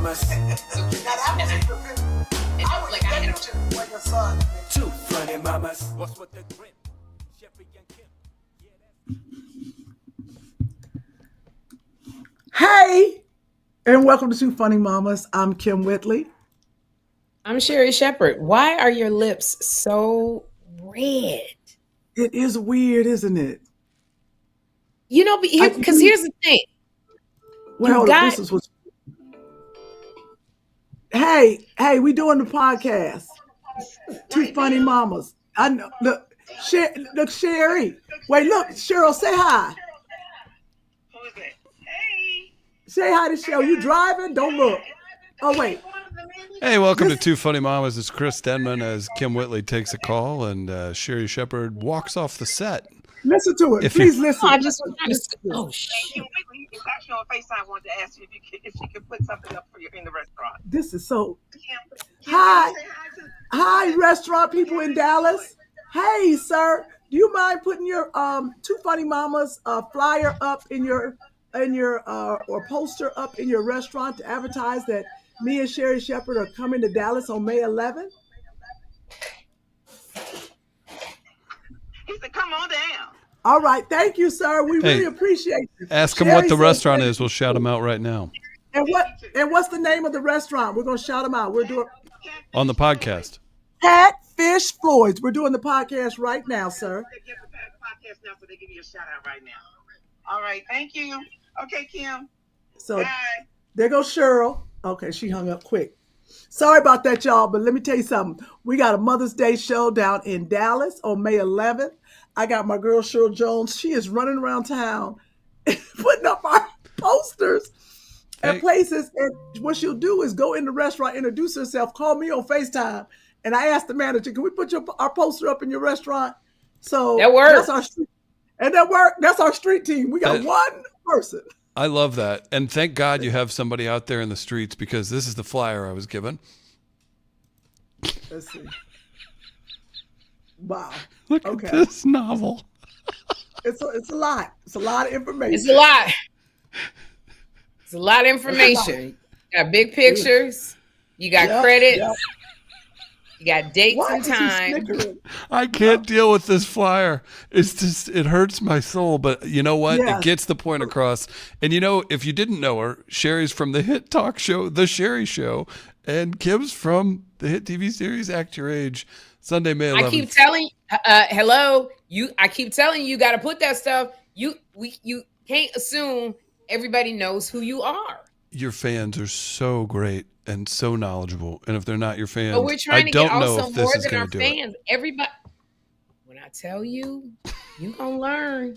mamas. Two funny mamas. What's with the grin? Sherri and Kym. Hey, and welcome to Two Funny Mamas. I'm Kym Whitley. I'm Sherri Shepherd. Why are your lips so red? It is weird, isn't it? You know, because here's the thing. Well, this is what. Hey, we doing the podcast. Two Funny Mamas. I know. Look, Sherri. Wait, look, Cheryl, say hi. Who is it? Hey. Say hi to Cheryl. You driving? Don't look. Oh, wait. Hey, welcome to Two Funny Mamas. It's Chris Denman as Kym Whitley takes a call and Sherri Shepherd walks off the set. Listen to it. Please listen. I just want to. Oh, shit. Kym Whitley, you actually on FaceTime wanted to ask you if she could put something up for you in the restaurant. This is so. Kym, Hi, restaurant people in Dallas. Hey, sir, do you mind putting your Two Funny Mamas flyer up in your or poster up in your restaurant to advertise that me and Sherri Shepherd are coming to Dallas on May 11th? he said, "Come on down." All right, thank you, sir. We really appreciate you. Ask him what the restaurant is. We'll shout him out right now. And what's the name of the restaurant? We're gonna shout them out. We're doing On the podcast. Catfish Floyd's. We're doing the podcast right now, sir. They give the podcast now, so they give you a shout out right now. All right, thank you. Okay, Kym. So Bye. there goes Cheryl. Okay, she hung up quick. Sorry about that, y'all, but let me tell you something. We got a Mother's Day show down in Dallas on May 11th. I got my girl Cheryl Jones. She is running around town putting up our posters at places. And what she'll do is go in the restaurant, introduce herself, call me on FaceTime. And I asked the manager, can we put our poster up in your restaurant? So that works. That's our street team. We got one person. I love that. And thank God you have somebody out there in the streets because this is the flyer I was given. Let's see. Wow. Look at this novel. It's a lot. It's a lot of information. It's a lot. It's a lot of information. You got big pictures. You got credits. Yep. You got dates and time. I can't deal with this flyer. It's just, it hurts my soul. But you know what? Yes. It gets the point across. And you know, if you didn't know her, Sherri's from the hit talk show, The Sherri Show, and Kym's from the hit TV series Act Your Age, Sunday, May 11th. I keep telling hello. I keep telling you got to put that stuff. You can't assume everybody knows who you are. Your fans are so great and so knowledgeable. And if they're not your fans, but we're trying to get also more than our do fans. Everybody, when I tell you, you gonna learn.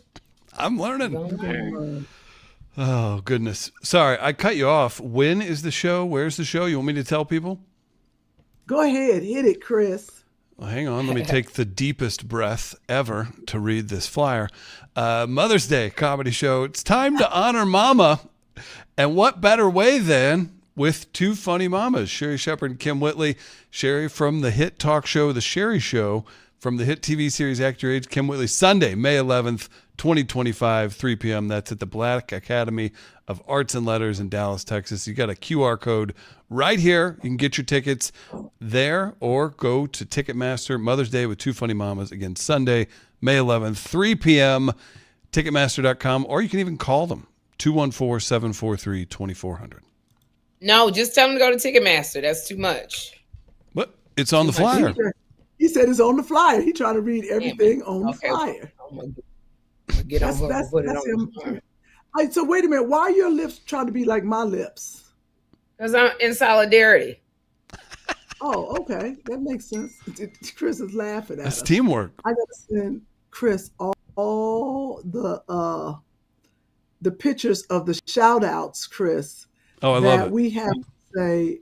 I'm learning. You gonna learn. Oh, goodness. Sorry, I cut you off. When is the show? Where's the show? You want me to tell people? Go ahead. Hit it, Chris. Well, hang on. Let me take the deepest breath ever to read this flyer. Mother's Day comedy show. It's time to honor Mama. And what better way than with Two Funny Mamas, Sherri Shepherd and Kym Whitley. Sherri from the hit talk show, The Sherri Show, from the hit TV series Act Your Age. Kym Whitley, Sunday, May 11th, 2025, 3 p.m. That's at the Black Academy of Arts and Letters in Dallas, Texas. You got a QR code right here. You can get your tickets there or go to Ticketmaster. Mother's Day with Two Funny Mamas. Again, Sunday, May 11th, 3 p.m. Ticketmaster.com, or you can even call them, 214-743-2400. No, just tell them to go to Ticketmaster. That's too much. But it's on the flyer. He said it's on the flyer. He trying to read everything on the flyer. Get on her, put it on him. All right, so wait a minute. Why are your lips trying to be like my lips? Because I'm in solidarity. Oh, okay. That makes sense. Chris is laughing at us. That's teamwork. I gotta send Chris all the pictures of the shout outs, Chris. Oh, I love it. We have to say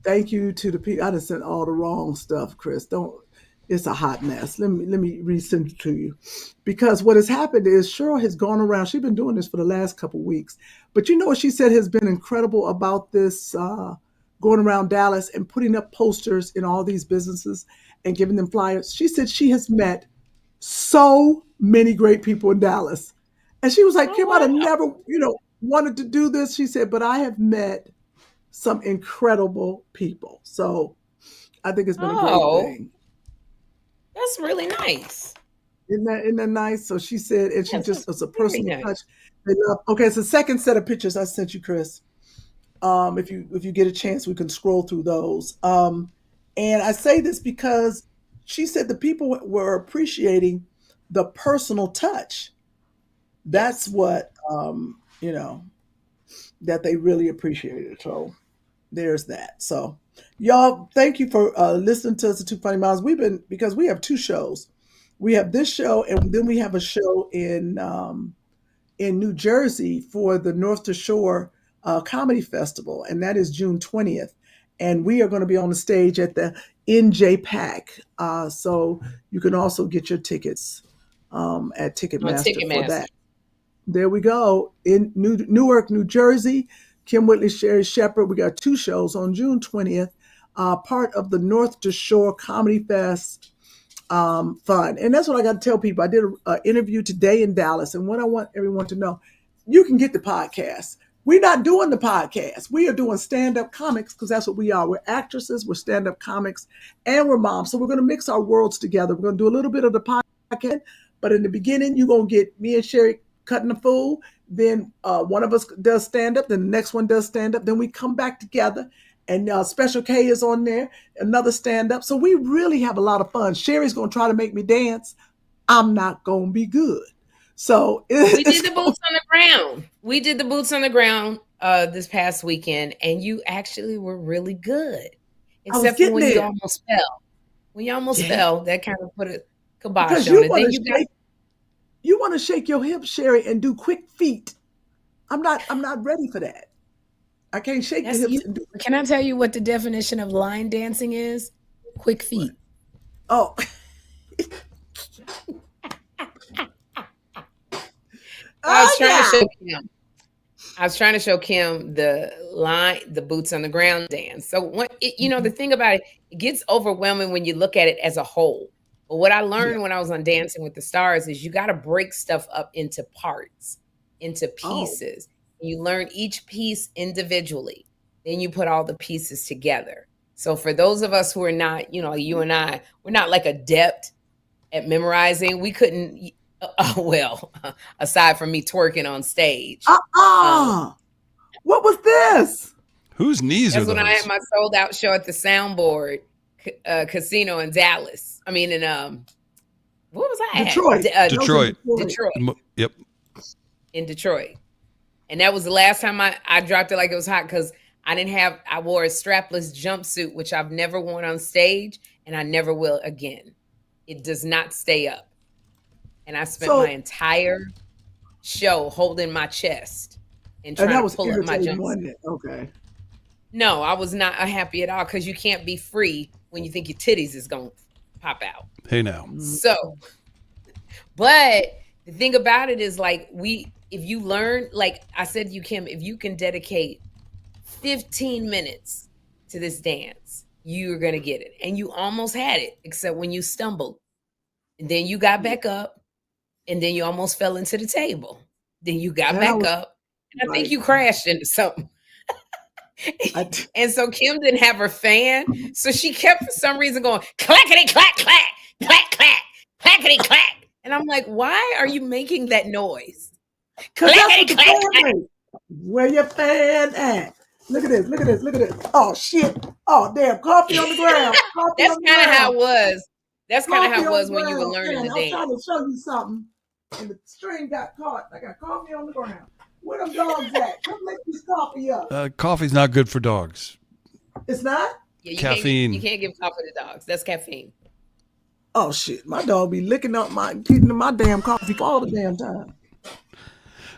thank you to the people. I just sent all the wrong stuff, Chris. It's a hot mess. Let me resend it to you. Because what has happened is Cheryl has gone around. She's been doing this for the last couple of weeks. But you know what she said has been incredible about this, going around Dallas and putting up posters in all these businesses and giving them flyers. She said she has met so many great people in Dallas. And she was like, Kym, I'd have never, wanted to do this. She said, but I have met some incredible people. So I think it's been a great Oh, thing. that's really nice. Isn't that nice? So she said, and she Yes, just, that's it's a very personal nice. touch. They love. Okay, it's the second set of pictures I sent you, Chris. If you get a chance, we can scroll through those. And I say this because she said the people were appreciating the personal touch. That's Yes. what that they really appreciated. So there's that. So y'all, thank you for listening to us at Two Funny Miles. Because we have two shows. We have this show, and then we have a show in New Jersey for the North to Shore Comedy Festival, and that is June 20th. And we are going to be on the stage at the NJ Pack. So you can also get your tickets at On Ticketmaster for Ticketmaster. that. There we go. In Newark, New Jersey, Kym Whitley, Sherri Shepherd. We got two shows on June 20th, part of the North to Shore Comedy Fest fun. And that's what I got to tell people. I did an interview today in Dallas, and what I want everyone to know, you can get the podcast. We're not doing the podcast. We are doing stand-up comics because that's what we are. We're actresses, we're stand-up comics, and we're moms. So we're going to mix our worlds together. We're going to do a little bit of the podcast, but in the beginning, you're going to get me and Sherri cutting the fool. Then one of us does stand-up, then the next one does stand-up. Then we come back together, and Special K is on there, another stand-up. So we really have a lot of fun. Sherri's going to try to make me dance. I'm not going to be good. So we did the boots on the ground. We did the boots on the ground this past weekend, and you actually were really good. Except for when you almost fell. When you almost fell, that kind of put a kibosh on it. Then you want to shake your hips, Sherri, and do quick feet. I'm not ready for that. I can't shake the hips. Can I tell you what the definition of line dancing is? Quick feet. Oh. I was trying to show Kym the boots on the ground dance. So the thing about it gets overwhelming when you look at it as a whole. But what I learned when I was on Dancing with the Stars is you got to break stuff up into parts, into pieces. You learn each piece individually. Then you put all the pieces together. So for those of us who are not, you and I, we're not like adept at memorizing. We couldn't, aside from me twerking on stage. What was this? Whose knees are those? That's when I had my sold out show at the Soundboard Casino in Dallas. I mean, what was I at? Detroit. Yep. In Detroit. And that was the last time I dropped it like it was hot because I wore a strapless jumpsuit, which I've never worn on stage, and I never will again. It does not stay up. And I spent my entire show holding my chest and trying to pull up my jumpsuit. Okay. No, I was not happy at all because you can't be free when you think your titties is going to pop out. Hey, now. So, but the thing about it is if you learn, like I said to you, Kym, if you can dedicate 15 minutes to this dance, you're going to get it. And you almost had it, except when you stumbled. And then you got back up, and then you almost fell into the table. Then you got back up, and I think you crashed into something. And so Kym didn't have her fan, so she kept for some reason going clackety clack clack clack clack clackety clack, and I'm like, why are you making that noise? Clackety clack clack. Where your fan at? Look at this. Oh shit! Oh damn! Coffee on the ground. That's kind of how it was. That's kind of how it was when you were learning the dance. I'm trying to show you something, and the string got caught. I got coffee on the ground. Where them dogs at? Come make this coffee up. Coffee's not good for dogs. It's not? Yeah, caffeine. You can't give coffee to dogs. That's caffeine. Oh shit! My dog be licking up getting my damn coffee all the damn time.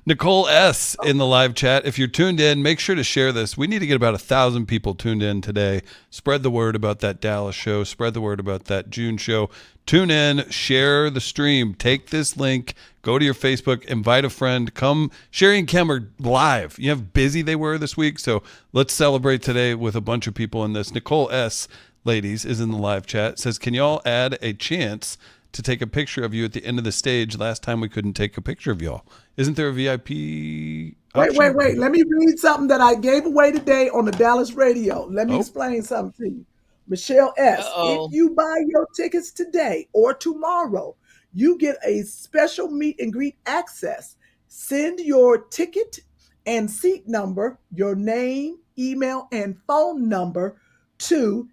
Nicole S. in the live chat. If you're tuned in, make sure to share this. We need to get about 1,000 people tuned in today. Spread the word about that Dallas show. Spread the word about that June show. Tune in, share the stream. Take this link, go to your Facebook, invite a friend. Come. Sherri and Kym are live. You know how busy they were this week, so let's celebrate today with a bunch of people in this. Nicole S., ladies, is in the live chat. Says, can y'all add a chance to take a picture of you at the end of the stage? Last time we couldn't take a picture of y'all. Isn't there a VIP option. Wait. Let me read something that I gave away today on the Dallas radio. Let me Oh. explain something to you. Michelle S., Uh-oh. if you buy your tickets today or tomorrow, you get a special meet and greet access. Send your ticket and seat number, your name, email, and phone number to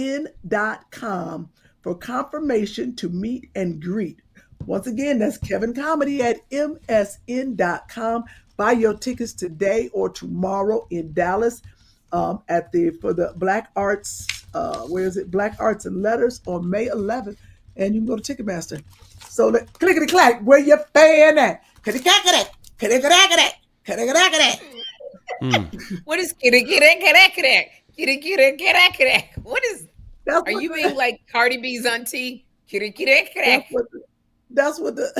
kevincomedy@msn.com for confirmation to meet and greet. Once again, that's kevincomedy@msn.com. Buy your tickets today or tomorrow in Dallas for the Black Arts, Black Arts and Letters on May 11th. And you can go to Ticketmaster. So clickety clack, where you fan at? Clickety clack it, clickety clack it, clickety clack it. What is kitty? What is? Are you being like Cardi B's auntie? Kitty. That's what the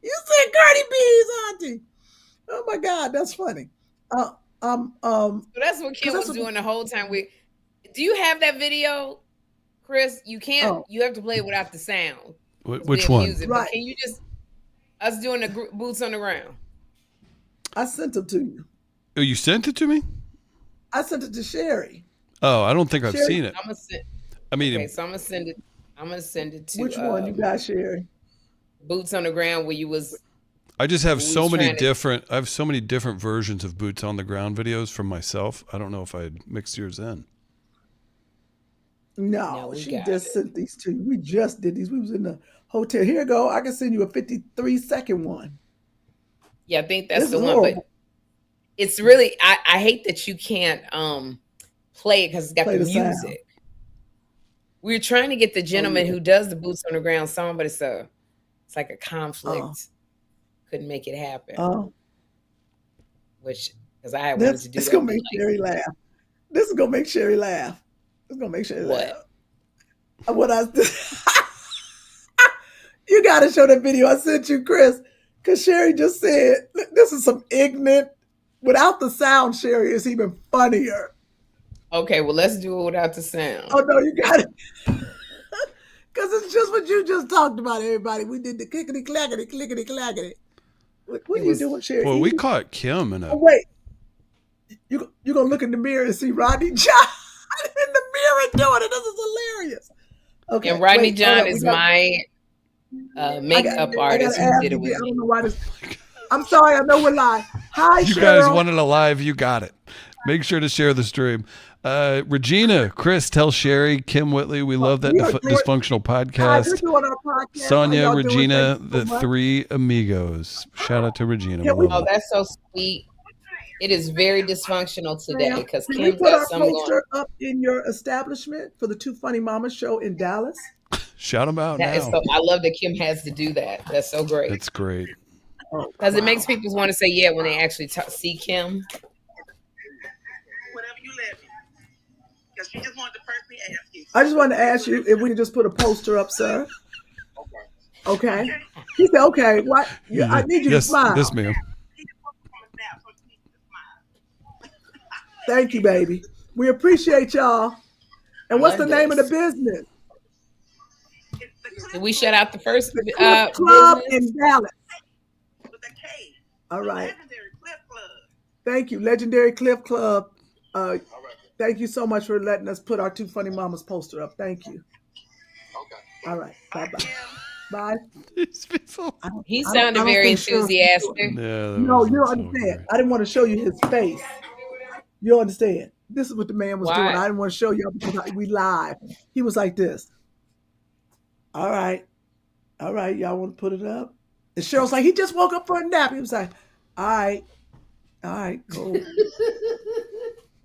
you said Cardi B's auntie. Oh my God, that's funny. So that's what Kym was doing the whole time. Do you have that video, Chris? You can't. Oh. You have to play it without the sound. Which one? Music, Right. But can you just us doing the boots on the ground? I sent them to you. Oh, you sent it to me? I sent it to Sherri. Oh, I don't think I've Sherri- seen it. I'm gonna send. I mean, Okay, so I'm gonna send it. I'm gonna send it to. Which one you got, Sherri? Boots on the ground, where you was. I just have Who's so many trying to- different. I have so many different versions of boots on the ground videos from myself. I don't know if I'd mix yours in. No, we she got just it. sent these to you. We just did these. We was in the hotel. Here you go. I can send you a 53-second one. Yeah, I think that's This the is one. horrible. But it's really. I hate that you can't play it because it's got Play the the sound. music. We were trying to get the gentleman yeah. who does the boots on the ground song, but it's like a conflict. Oh. Couldn't make it happen. Oh, Which because I had wanted this to do it's that. gonna but make like, Sherri laugh. This is gonna make Sherri laugh. It's gonna make Sherri What? laugh. What I you gotta show that video I sent you, Chris, because Sherri just said this is some ignorant. Without the sound, Sherri is even funnier. Okay, well let's do it without the sound. Oh no, you got it. Because it's just what you just talked about, everybody. We did the clickety clackety, clickety clackety. What are you doing, Sherri? Well, we caught Kym in Oh, a. wait. You gonna look in the mirror and see Rodney John in the mirror doing it. This is hilarious. Okay. And Rodney wait, hold John up. is my makeup artist who did it with I me. don't know why this. I'm sorry. I know we're live. Hi, You Cheryl. guys wanted a live. You got it. Make sure to share the stream. Regina, Chris, tell Sherri, Kym Whitley, we love that we are doing- dysfunctional Hi, podcast. we're doing our podcast. How Sonia, y'all doing? Regina, Thank you so the much. three amigos. Shout out to Regina. Yeah, We love Oh, it. that's so sweet. It is very dysfunctional today Ma'am, because can we Kym's put got our some going. poster up in your establishment for the Two Funny Mamas show in Dallas? Shout them out That is now. so. I love that Kym has to do that. That's so great It's great. because it makes people want to say yeah when they actually see Kym. Whatever you let me. Because she just wanted to personally ask you. I just wanted to ask you if we could just put a poster up, sir. Okay. He said, okay. What? I need you to Yes, smile. this ma'am. She just wants to come and snap, so she needs to smile. Thank you, baby. We appreciate y'all. And what's the Love name of the this. business? It's the Did we shut out the first The Cliff Club business? in Dallas. with the K. All The right. Legendary Cliff Club. Thank you, Legendary Cliff Club. Thank you so much for letting us put our Two Funny Mamas poster up. Thank you. Okay. All right. Bye-bye. Kim. Bye. These people. He I don't- sounded I don't very think Cheryl- enthusiastic. Yeah, that No, wasn't you don't so understand. great. I didn't want to show you his face. You understand? This is what the man was Why? doing. I didn't want to show y'all because we live. He was like this. All right. All right. Y'all want to put it up? And Cheryl's like, he just woke up for a nap. He was like, all right. All right, cool.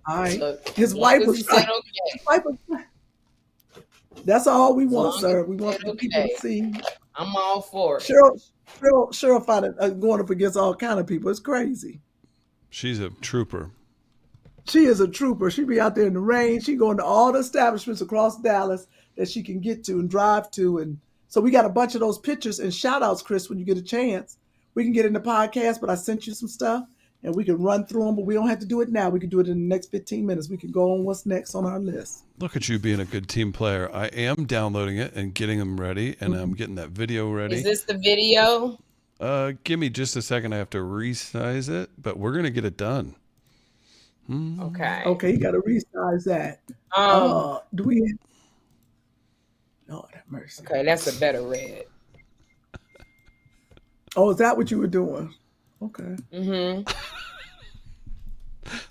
All right. Look, His as long wife as was he said like, okay. his wife was- that's all we want, long sir. as We he want said the people okay. to see. I'm all for it. Cheryl found it going up against all kind of people. It's crazy. She's a trooper. She is a trooper. She be out there in the rain. She going to all the establishments across Dallas that she can get to and drive to. And so we got a bunch of those pictures and shout outs, Chris, when you get a chance. We can get in the podcast, but I sent you some stuff. and we can run through them, but we don't have to do it now. We can do it in the next 15 minutes. We can go on what's next on our list. Look at you being a good team player. I am downloading it and getting them ready, and I'm getting that video ready. Is this the video? Give me just a second. I have to resize it, but we're going to get it done. Okay. Okay, you got to resize that. Do we? Lord have mercy. Okay, that's a better red. Oh, is that what you were doing? Okay. Mm-hmm.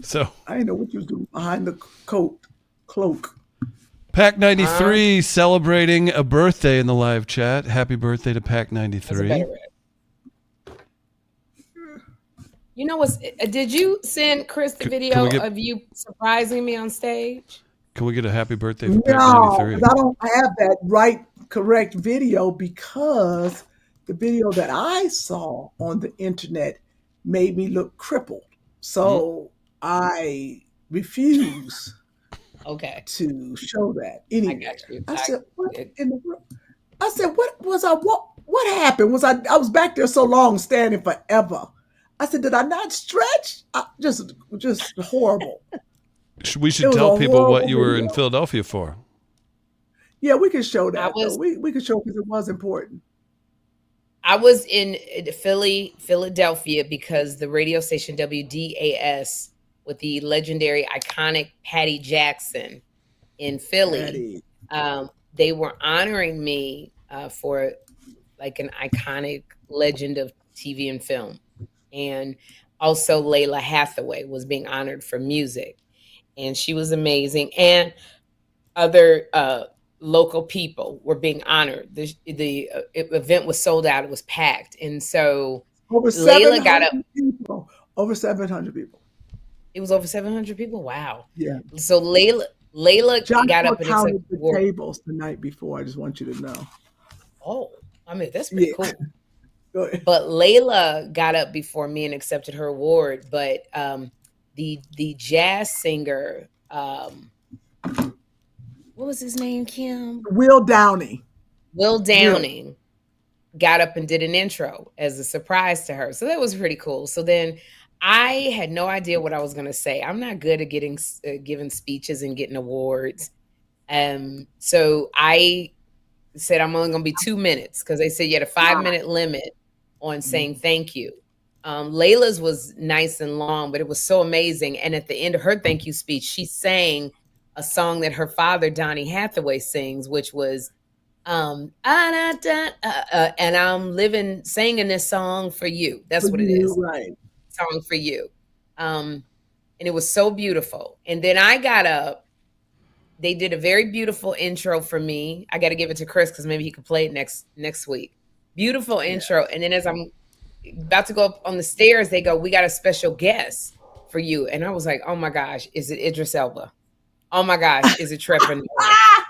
So I didn't know what you was doing behind the cloak. Pack 93 celebrating a birthday in the live chat. Happy birthday to Pack That's a 93. better red. You know what's? Did you send Chris the video of you surprising me on stage? Can we get a happy birthday for Pack No, 93? 'cause I don't have that correct video, because the video that I saw on the internet made me look crippled. So I refuse Okay. to show that. Anyway, I got you. I said, what in the world? I said, what happened? I was back there so long, standing forever. I said, did I not stretch? Just horrible. We should tell people what you were in Philadelphia for. Yeah, we can show that. We can show, because it was important. I was in Philadelphia, because the radio station WDAS with the legendary, iconic Patty Jackson in Philly, they were honoring me for like an iconic legend of TV and film. And also Layla Hathaway was being honored for music. And she was amazing. And other local people were being honored. The event was sold out. It was packed. And so Layla got up. People. Over 700 people. It was over 700 people? Wow. Yeah. So Layla got up and counted the tables the night before. I just want you to know. Oh, I mean, that's pretty cool. Go ahead. But Layla got up before me and accepted her award. But the jazz singer, what was his name, Kym? Will Downing got up and did an intro as a surprise to her. So that was pretty cool. So then I had no idea what I was going to say. I'm not good at giving speeches and getting awards. So I said I'm only going to be 2 minutes, because they said you had a 5-minute limit on saying thank you. Layla's was nice and long, but it was so amazing. And at the end of her thank you speech, she sang a song that her father, Donny Hathaway, sings, which was, and I'm singing this song for you. That's what it is. Right. Song for you. And it was so beautiful. And then I got up. They did a very beautiful intro for me. I got to give it to Chris, because maybe he could play it next week. Beautiful intro. And then as I'm about to go up on the stairs, they go, we got a special guest for you. And I was like, oh my gosh, is it Idris Elba? Oh my gosh, is it Trevor Noah?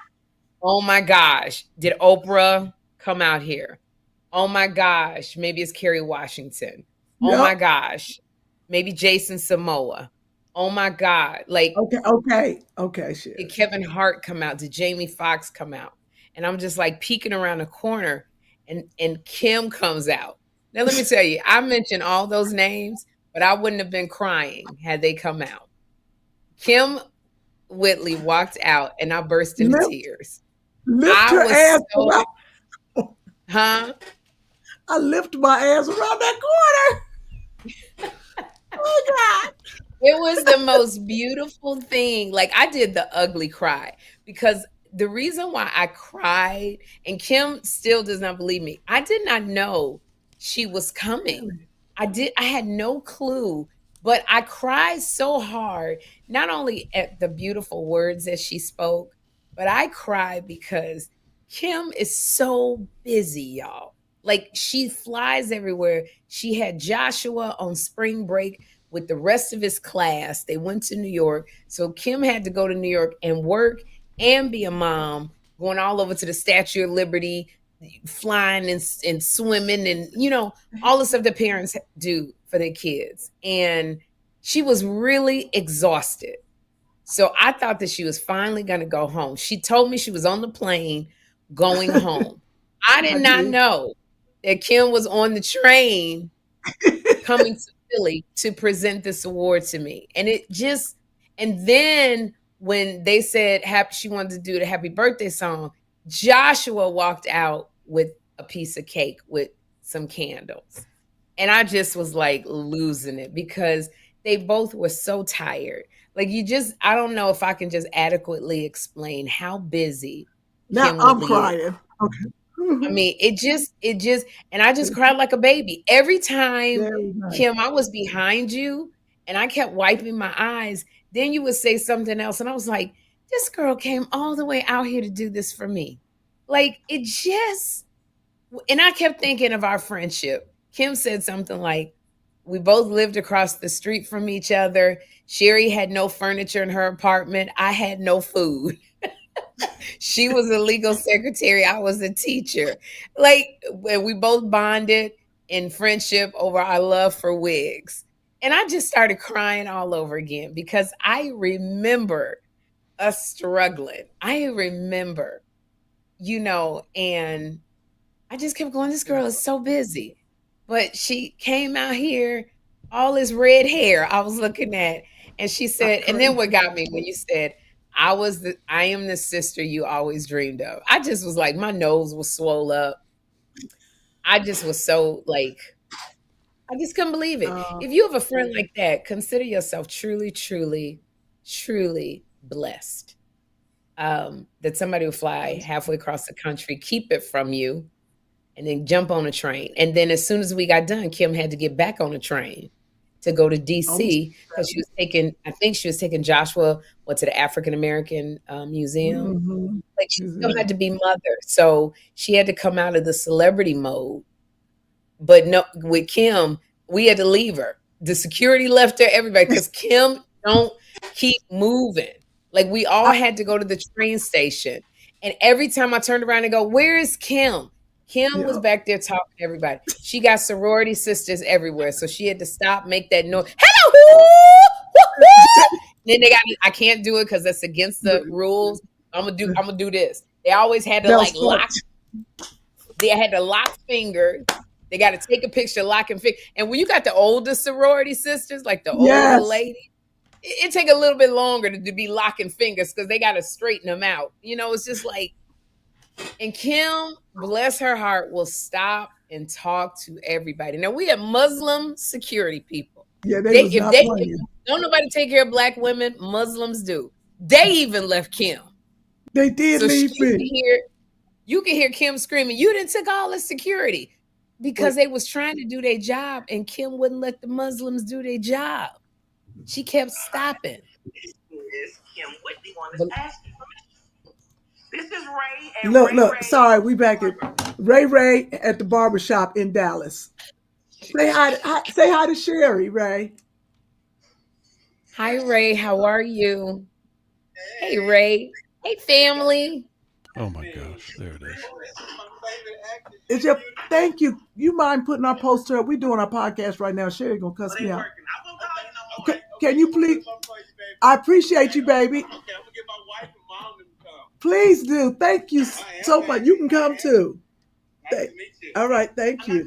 Oh my gosh, did Oprah come out here? Oh my gosh, maybe it's Kerry Washington. Oh my gosh, maybe Jason Samoa. Oh my God. Like, okay. Shit. Did Kevin Hart come out? Did Jamie Foxx come out? And I'm just like peeking around the corner, and Kym comes out. Now, let me tell you, I mentioned all those names, but I wouldn't have been crying had they come out. Kym Whitley walked out, and I burst into tears. Lift her ass around. Huh? I lift my ass around that corner. Oh, God. It was the most beautiful thing. Like, I did the ugly cry, because the reason why I cried, and Kym still does not believe me, I did not know she was coming. I had no clue, but I cried so hard, not only at the beautiful words that she spoke, but I cried because Kym is so busy, y'all. Like, she flies everywhere. She had Joshua on spring break with the rest of his class. They went to New York. So Kym had to go to New York and work and be a mom, going all over to the Statue of Liberty, flying and swimming and, all the stuff that parents do for their kids. And she was really exhausted. So I thought that she was finally going to go home. She told me she was on the plane going home. I did not know that Kym was on the train coming to Philly to present this award to me. And then when they said she wanted to do the happy birthday song, Joshua walked out with a piece of cake with some candles. And I just was like losing it because they both were so tired. Like I don't know if I can just adequately explain how busy Now Kym I'm Whitley is. crying. Okay. I mean, and I just cried like a baby. Every time, Very nice. Kym, I was behind you and I kept wiping my eyes. Then you would say something else. And I was like, this girl came all the way out here to do this for me. Like, and I kept thinking of our friendship. Kym said something like, we both lived across the street from each other. Sherri had no furniture in her apartment. I had no food. She was a legal secretary. I was a teacher. Like, we both bonded in friendship over our love for wigs. And I just started crying all over again because I remember us struggling. I remember, and I just kept going, this girl is so busy. But she came out here, all this red hair I was looking at. And she said, and then what got me when you said, I am the sister you always dreamed of. I just was like, my nose was swole up. I just was so like, I just couldn't believe it. If you have a friend like that, consider yourself truly, truly, truly blessed. That somebody will fly halfway across the country, keep it from you, and then jump on a train. And then as soon as we got done, Kym had to get back on a train to go to DC because she was taking Joshua to the African American Museum. Mm-hmm. Like she still had to be mother. So she had to come out of the celebrity mode. But no, with Kym, we had to leave her. The security left her, everybody, because Kym don't keep moving. Like we all had to go to the train station. And every time I turned around and go, where is Kym? Kym was back there talking to everybody. She got sorority sisters everywhere. So she had to stop, make that noise. Hello! Then I can't do it because that's against the rules. I'm gonna do this. They always had to lock. They had to lock fingers. They got to take a picture, lock and finger. And when you got the older sorority sisters, like the older lady, it take a little bit longer to be locking fingers because they got to straighten them out. It's just like, and Kym, bless her heart, will stop and talk to everybody. Now we have Muslim security people. Yeah, if don't nobody take care of black women, Muslims do. They even left Kym. They did leave me. You can hear Kym screaming, you didn't take all the security. Because they was trying to do their job and Kym wouldn't let the Muslims do their job. She kept stopping. This is Kym Whitley wanted to ask you permission. This is Ray and Look, sorry, we back at Ray at the barbershop in Dallas. Say hi to Sherri, Ray. Hi, Ray. How are you? Hey, Ray. Hey, family. Oh my gosh, there it is. Thank you. You mind putting our poster up? We're doing our podcast right now. Sherri gonna cuss me out. Can you please? I appreciate you, baby. Okay, I'm gonna get my wife and mom to come. Please do. Thank you so much. You can come too. Nice to meet you. All right, thank you.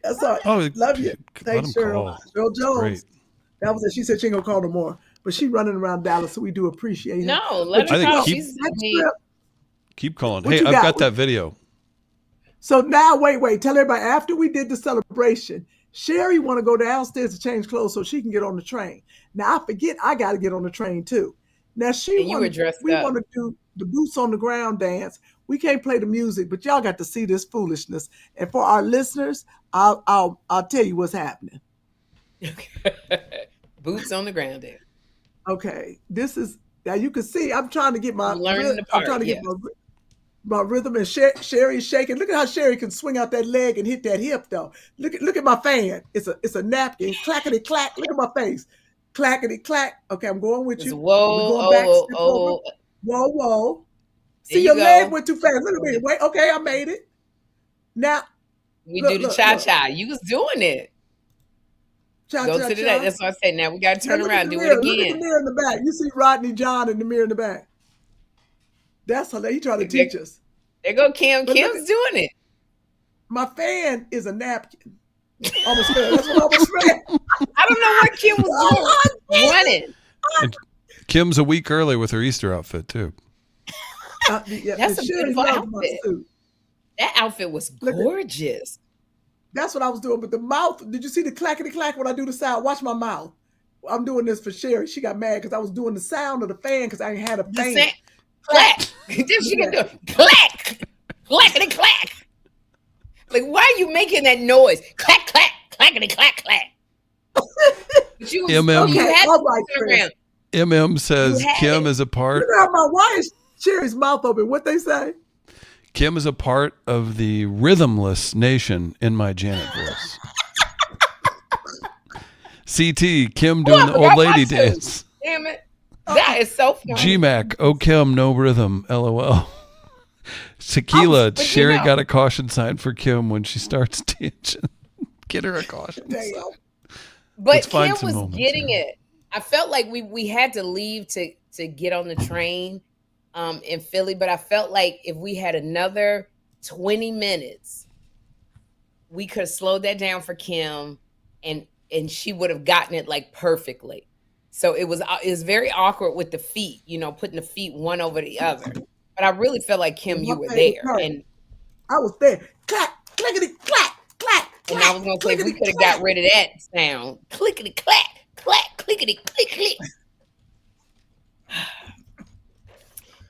That's all right. Oh, love you. Thanks, Cheryl. Cheryl Jones. Great. That was it. She said she ain't gonna call no more, but she running around Dallas, so we do appreciate her. No, let her call. Keep calling. Hey, I've got that video. So now, wait. Tell everybody, after we did the celebration, Sherri want to go downstairs to change clothes so she can get on the train. Now, I forget I got to get on the train, too. Now, we want to do the boots on the ground dance. We can't play the music, but y'all got to see this foolishness. And for our listeners, I'll tell you what's happening. Boots on the ground dance. Okay. This is, now you can see, I'm trying to get my rhythm, and Sherri's shaking. Look at how Sherri can swing out that leg and hit that hip, though. Look at my fan. It's a napkin. Clackety clack. Look at my face. Clackety clack. Okay, I'm going with you. Whoa. See, your leg went too fast. Look at me. Wait. Okay, I made it. Now we do the cha-cha. You was doing it. Go to the left. That's what I said. Now we got to turn around. Do it again. Look at the mirror in the back. You see Rodney John in the mirror in the back. That's how he trying to teach us. There go Kym. Kym's doing it. My fan is a napkin. Almost fair. That's what almost fair. I don't know what Kym was doing. Running. And Kim's a week early with her Easter outfit too. Yeah, That's a Sherri beautiful loved my outfit. suit. That outfit was gorgeous. That's what I was doing. But the mouth, did you see the clackety clack when I do the sound? Watch my mouth. I'm doing this for Sherri. She got mad because I was doing the sound of the fan because I ain't had a fan. Clack. This she can do. Clack. Clackety clack. Like, why are you making that noise? Clack, clack, clackety clack, clack. But you, MM. you had all to right, turn Chris. around. MM says You had Kym it. is a part. Why is Sherri's mouth open? What they say? Kym is a part of the rhythmless nation in my Janet voice. CT, Kym doing the old lady dance. Damn it. That is so funny. GMAC, oh Kym, no rhythm, LOL. Tequila, but you Sherri know- got a caution sign for Kym when she starts dancing. Get her a caution sign. But Let's find Kym some was moments getting here. it. I felt like we had to leave to get on the train in Philly, but I felt like if we had another 20 minutes, we could have slowed that down for Kym and she would have gotten it like perfectly. So it was very awkward with the feet, putting the feet one over the other. But I really felt like Kym, you were there. And I was there. Clack, clickety, clack, clack. and I was gonna say we could have got rid of that sound. Clickety clack, clack, clickety click click.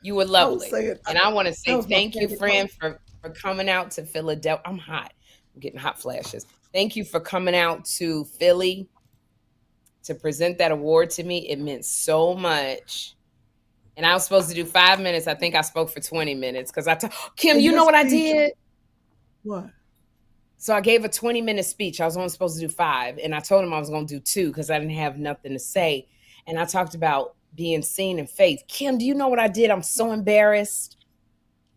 You were lovely. And I want to say thank you, friend, for coming out to Philadelphia. I'm hot. I'm getting hot flashes. Thank you for coming out to Philly to present that award to me. It meant so much. And I was supposed to do 5 minutes. I think I spoke for 20 minutes because Kym, you know what I did? What? So I gave a 20-minute speech. I was only supposed to do 5. And I told him I was going to do 2 because I didn't have nothing to say. And I talked about being seen in faith. Kym, do you know what I did? I'm so embarrassed.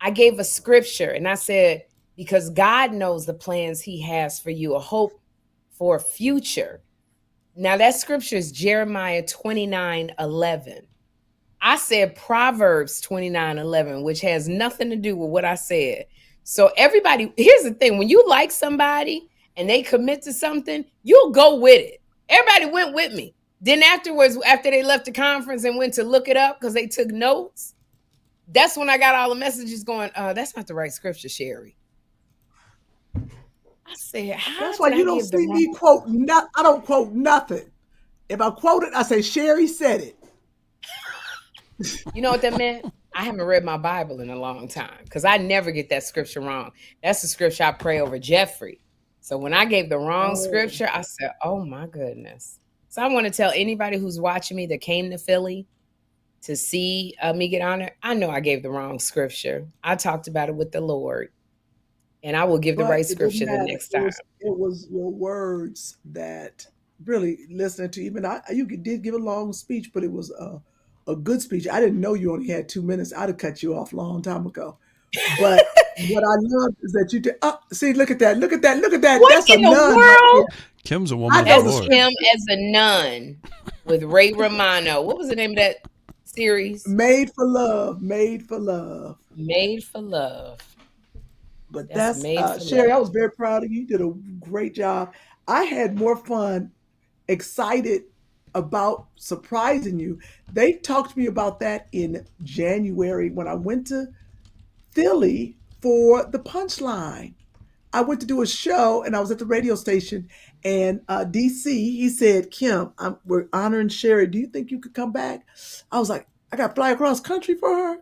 I gave a scripture and I said, because God knows the plans he has for you, a hope for a future. Now that scripture is Jeremiah 29:11. I said Proverbs 29:11, which has nothing to do with what I said. So everybody, here's the thing. When you like somebody and they commit to something, you'll go with it. Everybody went with me. Then afterwards, after they left the conference and went to look it up because they took notes, that's when I got all the messages going, that's not the right scripture, Sherri. I said, that's why you don't see me quote. I don't quote nothing. If I quote it, I say Sherri said it. You know what that meant? I haven't read my Bible in a long time because I never get that scripture wrong. That's the scripture I pray over Jeffrey. So when I gave the wrong scripture, I said, oh my goodness. So I want to tell anybody who's watching me that came to Philly to see me get honored. I know I gave the wrong scripture. I talked about it with the Lord. And I will give the right scripture the next time. It was your words that really listening to, even you did give a long speech, but it was a good speech. I didn't know you only had 2 minutes. I'd have cut you off a long time ago. But what I love is that you did. See, look at that. Look at that. Look at that. What That's in a the nun. world? Kym's a woman of That's the Lord. Kym as a nun with Ray Romano. What was the name of that series? Made for love. Made for love. Made for Love. But That's made for Sherri, love. I was very proud of you. You did a great job. I had more fun, excited about surprising you. They talked to me about that in January when I went to Philly for the Punchline. I went to do a show and I was at the radio station and DC, he said, Kym, we're honoring Sherri. Do you think you could come back? I was like, I got to fly across country for her.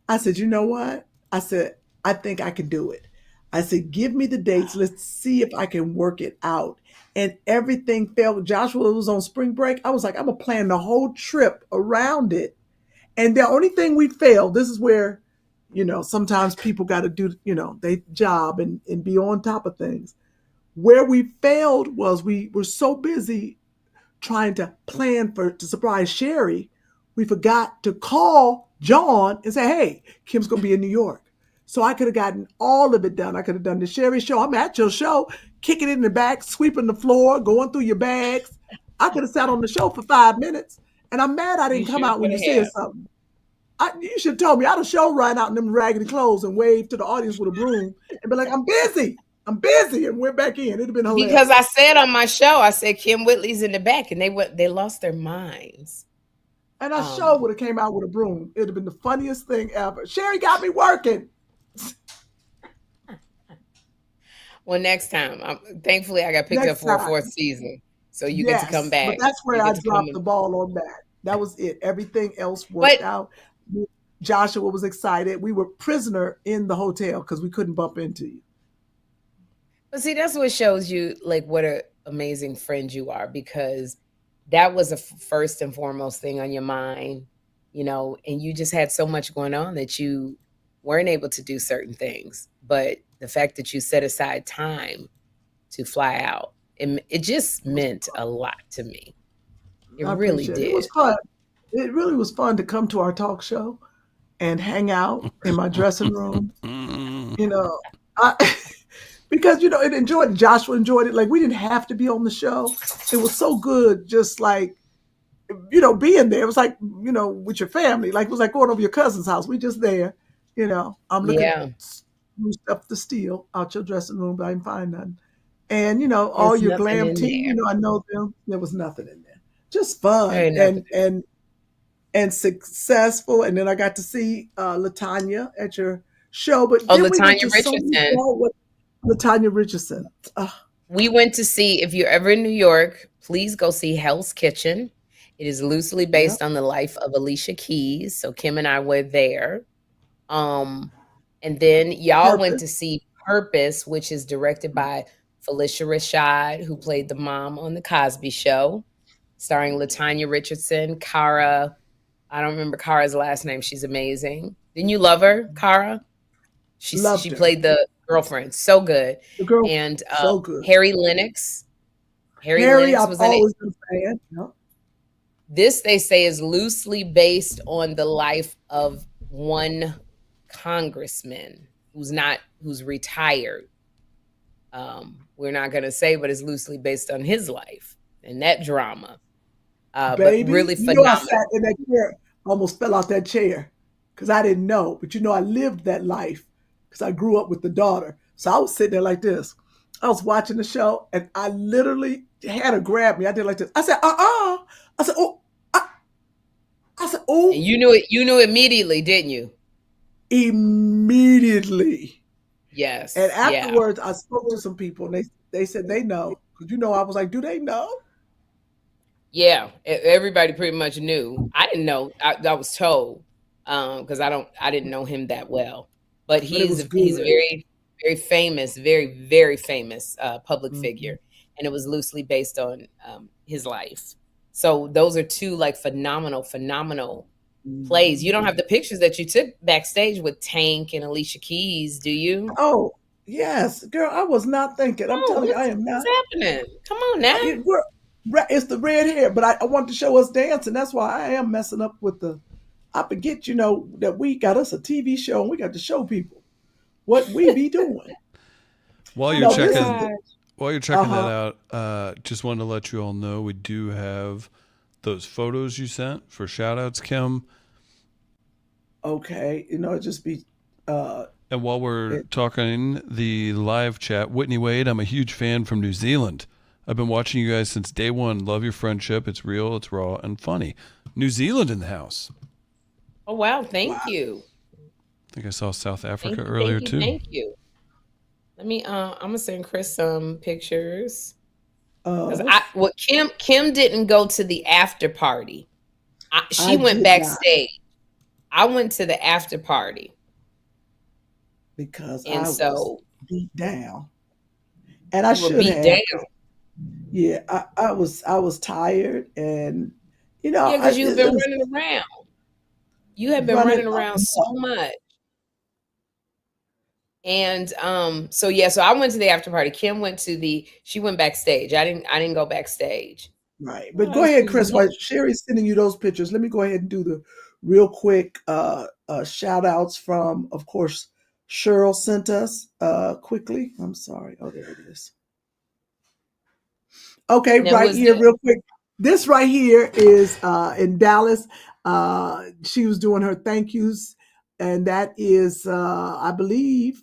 I said, you know what? I said, I think I can do it. I said, give me the dates. Let's see if I can work it out. And everything fell. Joshua was on spring break. I was like, I'm going to plan the whole trip around it. And the only thing we failed, this is where, sometimes people got to do, their job and be on top of things. Where we failed was we were so busy trying to plan to surprise Sherri, we forgot to call John and say, hey, Kym's going to be in New York. So I could have gotten all of it done. I could have done the Sherri show. I'm at your show, kicking it in the back, sweeping the floor, going through your bags. I could have sat on the show for 5 minutes. And I'm mad I didn't come out when you said something. You should have told me. I'd have show right out in them raggedy clothes and wave to the audience with a broom and be like, I'm busy. I'm busy, and went back in. It'd have been hilarious. Because I said on my show, I said Kym Whitley's in the back, and they lost their minds. And I sure would have came out with a broom. It'd have been the funniest thing ever. Sherri got me working. Well, next time, thankfully I got picked Next up for a time. 4th season, so you get to come back. But that's where You I get to come dropped and- the ball on that. That was it. Everything else worked But- out. Joshua was excited. We were prisoner in the hotel because we couldn't bump into you. But see, that's what shows you like what an amazing friend you are, because that was a first and foremost thing on your mind, you know, and you just had so much going on that you weren't able to do certain things. But the fact that you set aside time to fly out, it just meant a lot to me. It I really appreciate did. It was fun. It really was fun to come to our talk show and hang out in my dressing room. You know, because, you know, Joshua enjoyed it. Like, we didn't have to be on the show. It was so good, just like, you know, being there. It was like, you know, with your family. Like, it was like going over your cousin's house. We just there, you know. I'm looking stuff to steal out your dressing room, but I didn't find nothing. And, you know, all There's your nothing glam in team, there. you know, I know them. There was nothing in there. Just fun There ain't nothing. and successful. And then I got to see LaTanya at your show. But Oh, then we went LaTanya to so many Richardson. more with LaTanya Richardson. We went to see, if you're ever in New York, please go see Hell's Kitchen. It is loosely based on the life of Alicia Keys. So Kym and I were there. And then y'all went to see Purpose, which is directed by Felicia Rashad, who played the mom on The Cosby Show, starring LaTanya Richardson, Cara. I don't remember Cara's last name. She's amazing. Didn't you love her, Cara? She Loved her. played the girlfriend. So good. The girl, And so good. Harry Lennox. Harry Lennox I've was in it. always been a fan. Yep. This, they say, is loosely based on the life of one congressman who's retired. We're not going to say, but it's loosely based on his life and that drama. Baby, but really you phenomenal. know, I sat in that chair, almost fell out that chair because I didn't know. But, you know, I lived that life because I grew up with the daughter. So I was sitting there like this. I was watching the show, and I literally had her grab me. I did like this. I said, I said, oh. I said, oh. And you knew immediately, didn't you? Immediately. Yes. And afterwards, I spoke to some people, and they said they know. Because, you know, I was like, do they know? Yeah, everybody pretty much knew. I didn't know. I was told because I didn't know him that well. But he's a very, very famous, very, very famous public figure, and it was loosely based on his life. So those are two like phenomenal plays. You don't have the pictures that you took backstage with Tank and Alicia Keys, do you? Oh, yes, girl. I was not thinking. I'm telling you, I am not. What's happening? Come on now. It's the red hair, but I want to show us dancing. That's why I am messing up with I forget, you know, that we got us a TV show and we got to show people what we be doing. While you're checking that out, just wanted to let you all know we do have those photos you sent for shout outs, Kym. Okay. You know, it just be and while we're talking the live chat, Whitney Wade, I'm a huge fan from New Zealand. I've been watching you guys since day one. Love your friendship. It's real, it's raw, and funny. New Zealand in the house. Oh, wow. Thank you. I think I saw South Africa earlier, too. Thank you. Let me, I'm going to send Chris some pictures. Kym didn't go to the after party. She went backstage. I went to the after party. Because I was beat down. And I should have. Down. Yeah, I was tired, and you know, because you've been running around. You have been running around so much, and so I went to the after party. Kym she went backstage. I didn't go backstage. Right, but go ahead, Chris. While Sherri's sending you those pictures, let me go ahead and do the real quick shout outs from, of course, Cheryl sent us quickly. I'm sorry. Oh, there it is. Okay, now, right here, real quick. This right here is in Dallas. She was doing her thank yous and that is, I believe,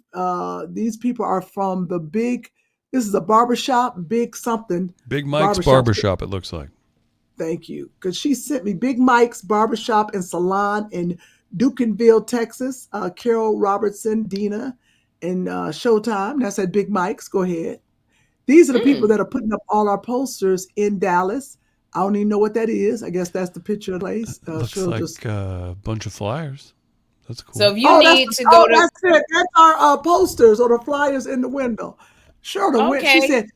these people are from the big. This is a barbershop, big something. Big Mike's Barbershop. Barbershop, it looks like. Thank you. Because she sent me Big Mike's Barbershop and Salon in Dukinville, Texas. Carol Robertson, Dina, and Showtime. That's at Big Mike's. Go ahead. These are the people that are putting up all our posters in Dallas. I don't even know what that is. I guess that's the picture of the place. Looks Cheryl like a bunch of flyers. That's cool. So if you need to go to, that's it. That's our posters or the flyers in the window. Cheryl went. She Okay. said,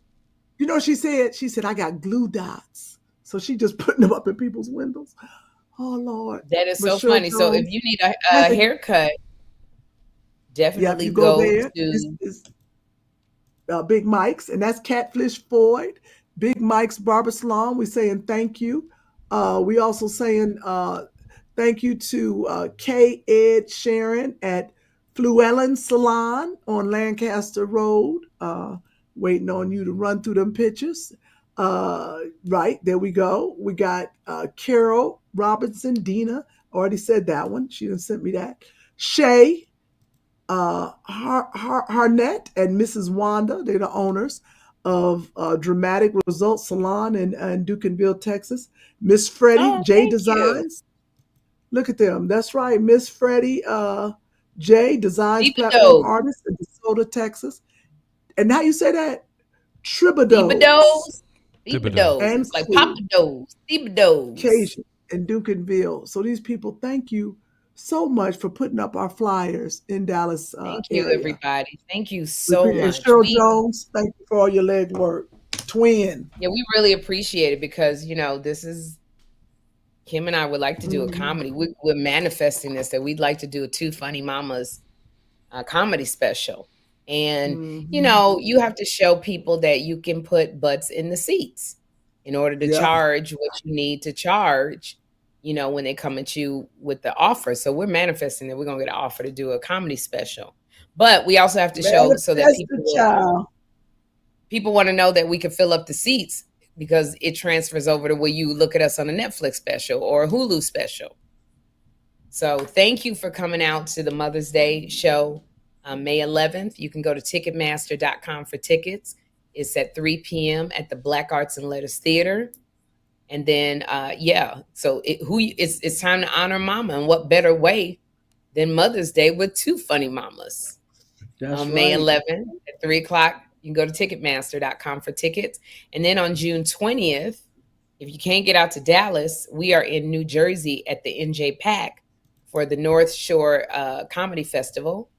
you know, she said, I got glue dots. So she just putting them up in people's windows. Oh Lord, that is But so Cheryl funny. So Jones, if you need a haircut, definitely you go there. to. It's Big Mike's, and that's Catfish Floyd. Big Mike's Barber Salon. We're saying thank you. We also saying thank you to K. Ed Sharon at Fluellen Salon on Lancaster Road. Waiting on you to run through them pictures. Right, there we go. We got Carol Robinson, Dina. Already said that one. She done sent me that. Shay, Harnett, and Mrs. Wanda. They're the owners of Dramatic Results Salon in Dukinville, Texas. Miss Freddie, Oh, J thank you. Designs. Look at them. That's right. Miss Freddie J Designs Thibodeau. Platform Artist in DeSoto, Texas. And how you say that? Thibodeau's. Thibodeau's, And like Clue. Papados, Thibodeau's. Occasion in Dukinville. So these people, thank you so much for putting up our flyers in Dallas Thank you, area. everybody. Thank you so And much. Cheryl Jones, thank you for all your leg work. Twin. Yeah, we really appreciate it because, you know, this is, Kym and I would like to do a comedy. We're manifesting this, that we'd like to do a Two Funny Mamas comedy special. And, you know, you have to show people that you can put butts in the seats in order to charge what you need to charge, you know, when they come at you with the offer. So we're manifesting that we're going to get an offer to do a comedy special. But we also have to show so that people want to know that we can fill up the seats, because it transfers over to where you look at us on a Netflix special or a Hulu special. So thank you for coming out to the Mother's Day show on May 11th. You can go to Ticketmaster.com for tickets. It's at 3 p.m. at the Black Arts and Letters Theater. And then, so it's time to honor Mama. And what better way than Mother's Day with two funny mamas? On May 11th at 3 o'clock, you can go to Ticketmaster.com for tickets. And then on June 20th, if you can't get out to Dallas, we are in New Jersey at the NJ Pack for the North Shore Comedy Festival.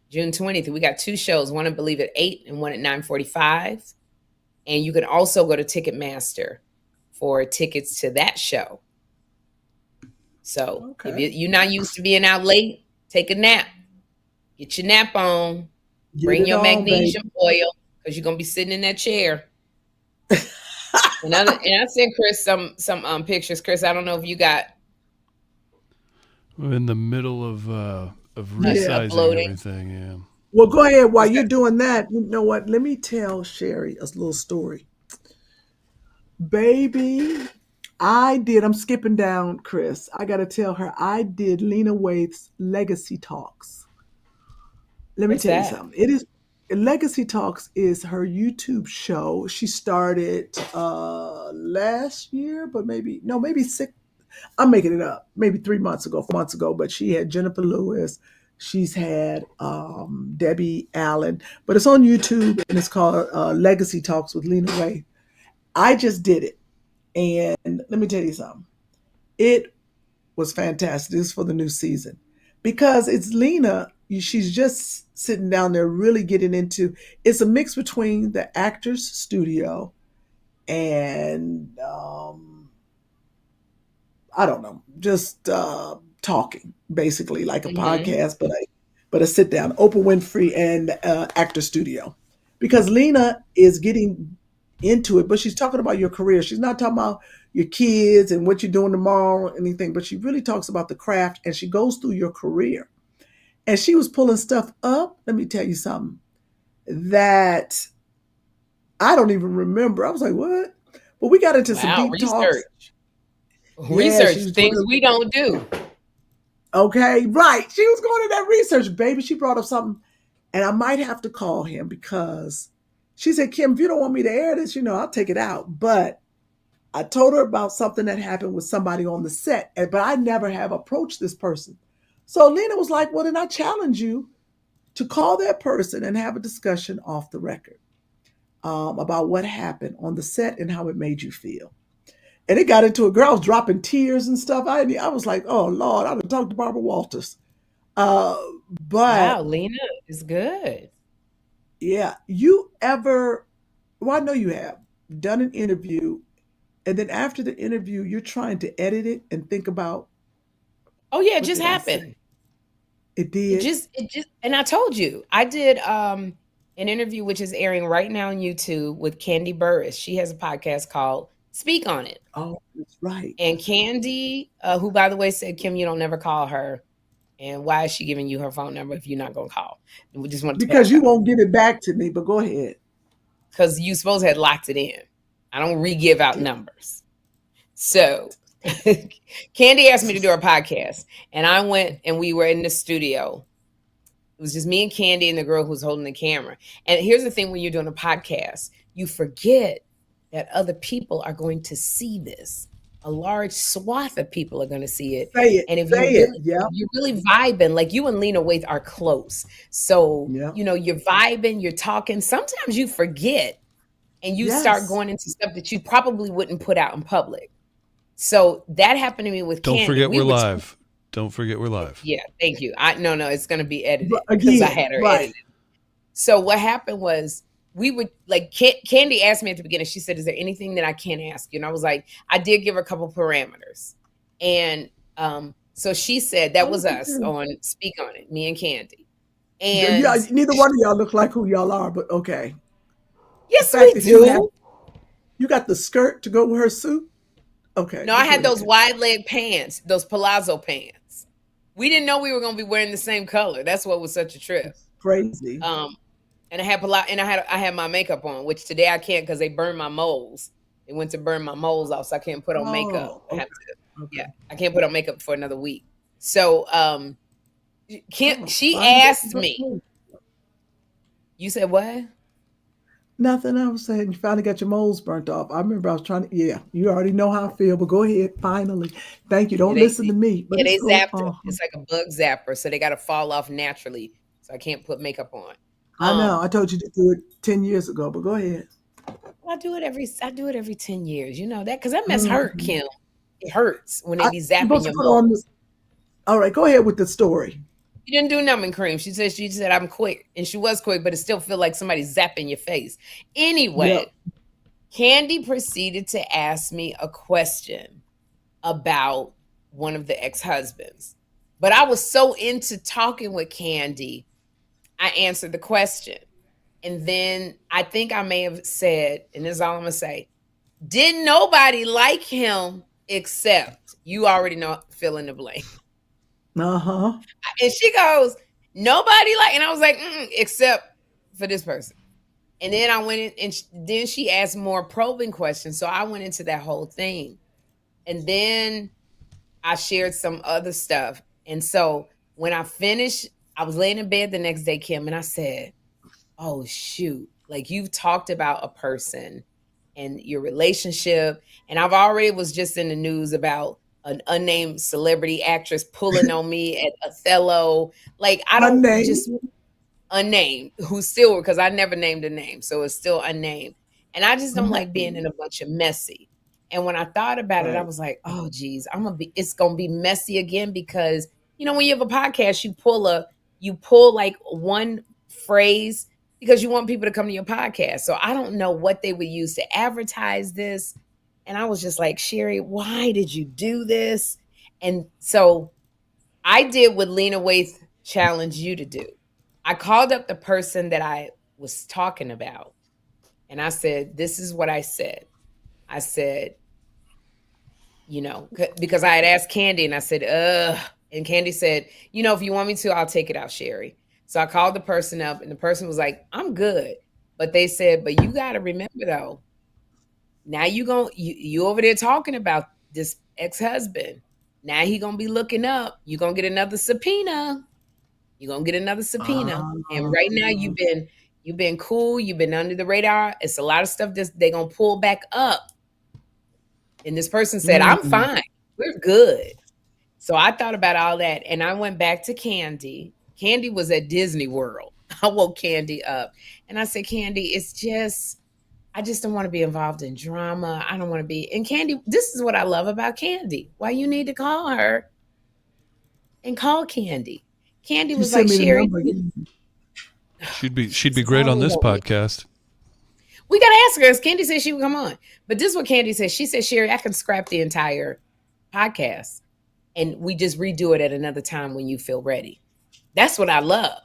June 20th, we got two shows, one I believe at 8 and one at 9:45. And you can also go to Ticketmaster for tickets to that show. So if you're not used to being out late, take a nap. Get your nap on. Bring your magnesium oil, because you're going to be sitting in that chair. and I sent Chris some pictures. Chris, I don't know if you got. We're in the middle of resizing everything, yeah. Well, go ahead. While you're doing that, you know what? Let me tell Sherri a little story. Baby, I'm skipping down, Chris. I got to tell her, I did Lena Waithe's Legacy Talks. Let me tell you something. Legacy Talks is her YouTube show. She started last year, but maybe 6. I'm making it up. Maybe 4 months ago. But she had Jennifer Lewis. She's had Debbie Allen. But it's on YouTube, and it's called Legacy Talks with Lena Waithe. I just did it, and let me tell you something. It was fantastic. This is for the new season, because it's Lena. She's just sitting down there really getting into, it's a mix between the Actors Studio and I don't know, just talking, basically like a podcast, but a sit down, Oprah Winfrey and Actors Studio, because Lena is getting into it, but she's talking about your career. She's not talking about your kids and what you're doing tomorrow or anything, but she really talks about the craft, and she goes through your career. And she was pulling stuff up, let me tell you something, that I don't even remember. I was like, what? But we got into some deep talks. Research things we don't do. Okay, right. She was going to that research, baby. She brought up something, and I might have to call him because she said, Kym, if you don't want me to air this, I'll take it out. But I told her about something that happened with somebody on the set, but I never have approached this person. So Lena was like, well, then I challenge you to call that person and have a discussion off the record about what happened on the set and how it made you feel. And it got into a girl was dropping tears and stuff. I was like, oh, Lord, I'd have talked to Barbara Walters. But Wow, Lena is good. yeah, I know you have done an interview, and then after the interview, you're trying to edit it and think about. Oh yeah, it What just did I happened. say? It did. It just, and I told you, I did an interview which is airing right now on YouTube with Candy Burris. She has a podcast called Speak on It. Oh, that's right. And Candy, who by the way said, Kym, you don't never call her. And why is she giving you her phone number if you're not gonna call? And we just want to Because you won't give it back to me, but go ahead. Because you supposed to have locked it in. I don't re-give out numbers. So Candy asked me to do her podcast, and I went and we were in the studio. It was just me and Candy and the girl who was holding the camera. And here's the thing: when you're doing a podcast, you forget that other people are going to see this. A large swath of people are going to see it. Say it. And if you're really vibing, like you and Lena Waithe are close. So, you're vibing, you're talking. Sometimes you forget and you start going into stuff that you probably wouldn't put out in public. So that happened to me with Candy. Don't forget we're live. Don't forget we're live. Yeah, thank you. No, it's going to be edited because I had her edited. So what happened was, we would like Candy asked me at the beginning, she said, is there anything that I can't ask you? And I was like, I did give her a couple parameters. And so she said that was us on Speak on It, me and Candy. And neither one of y'all look like who y'all are, but okay. Yes, we do. You got the skirt to go with her suit? Okay. No, I had those wide leg pants, those palazzo pants. We didn't know we were going to be wearing the same color. That's what was such a trip. Crazy. And I had my makeup on, which today I can't because they burned my moles. They went to burn my moles off, so I can't put on makeup. Okay. I can't put on makeup for another week. So she asked me. You said what? Nothing. I was saying you finally got your moles burnt off. I remember I was trying to. Yeah, you already know how I feel, but go ahead. Finally, thank you. Don't listen to me. But they zapped it. It's like a bug zapper, so they got to fall off naturally. So I can't put makeup on. I know. I told you to do it 10 years ago, but go ahead. I do it every 10 years. You know that because that mess hurt, Kym. It hurts when they be zapping your moles. All right, go ahead with the story. She didn't do numbing cream. She said I'm quick, and she was quick, but it still feel like somebody zapping your face. Anyway, Candy proceeded to ask me a question about one of the ex-husbands, but I was so into talking with Candy, I answered the question. And then I think I may have said, and this is all I'm going to say, didn't nobody like him except, you already know, fill in the blank. Uh-huh. And she goes, nobody like, and I was like, except for this person. And then I went in, and then she asked more probing questions. So I went into that whole thing. And then I shared some other stuff. And so when I finished, I was laying in bed the next day, Kym, and I said, oh, shoot. Like, you've talked about a person and your relationship. And I've already was just in the news about an unnamed celebrity actress pulling on me at Othello. Like, I don't just unnamed, who's still, because I never named a name. So it's still unnamed. And I just don't like being in a bunch of messy. And when I thought about it, I was like, oh, geez, it's going to be messy again because, you know, when you have a podcast, you pull like one phrase because you want people to come to your podcast. So I don't know what they would use to advertise this. And I was just like, Sherri, why did you do this? And so I did what Lena Waithe challenged you to do. I called up the person that I was talking about. And I said, this is what I said. I said, you know, because I had asked Candy and I said, and Candy said, you know, if you want me to, I'll take it out, Sherri. So I called the person up and the person was like, I'm good. But they said, but you got to remember though, now you over there talking about this ex-husband. Now he gonna be looking up. You gonna get another subpoena. You're gonna get another subpoena. And right now you've been cool, you've been under the radar. It's a lot of stuff that they gonna pull back up. And this person said, I'm fine. We're good. So I thought about all that and I went back to Candy. Candy was at Disney World. I woke Candy up and I said, Candy, I just don't want to be involved in drama. I don't want to be. And Candy, this is what I love about Candy. Why you need to call her and call Candy. Candy was like, Sherri, she'd be great on this podcast. We gotta ask her, because Candy said she would come on. But this is what Candy said. She said, Sherri, I can scrap the entire podcast and we just redo it at another time when you feel ready. That's what I love.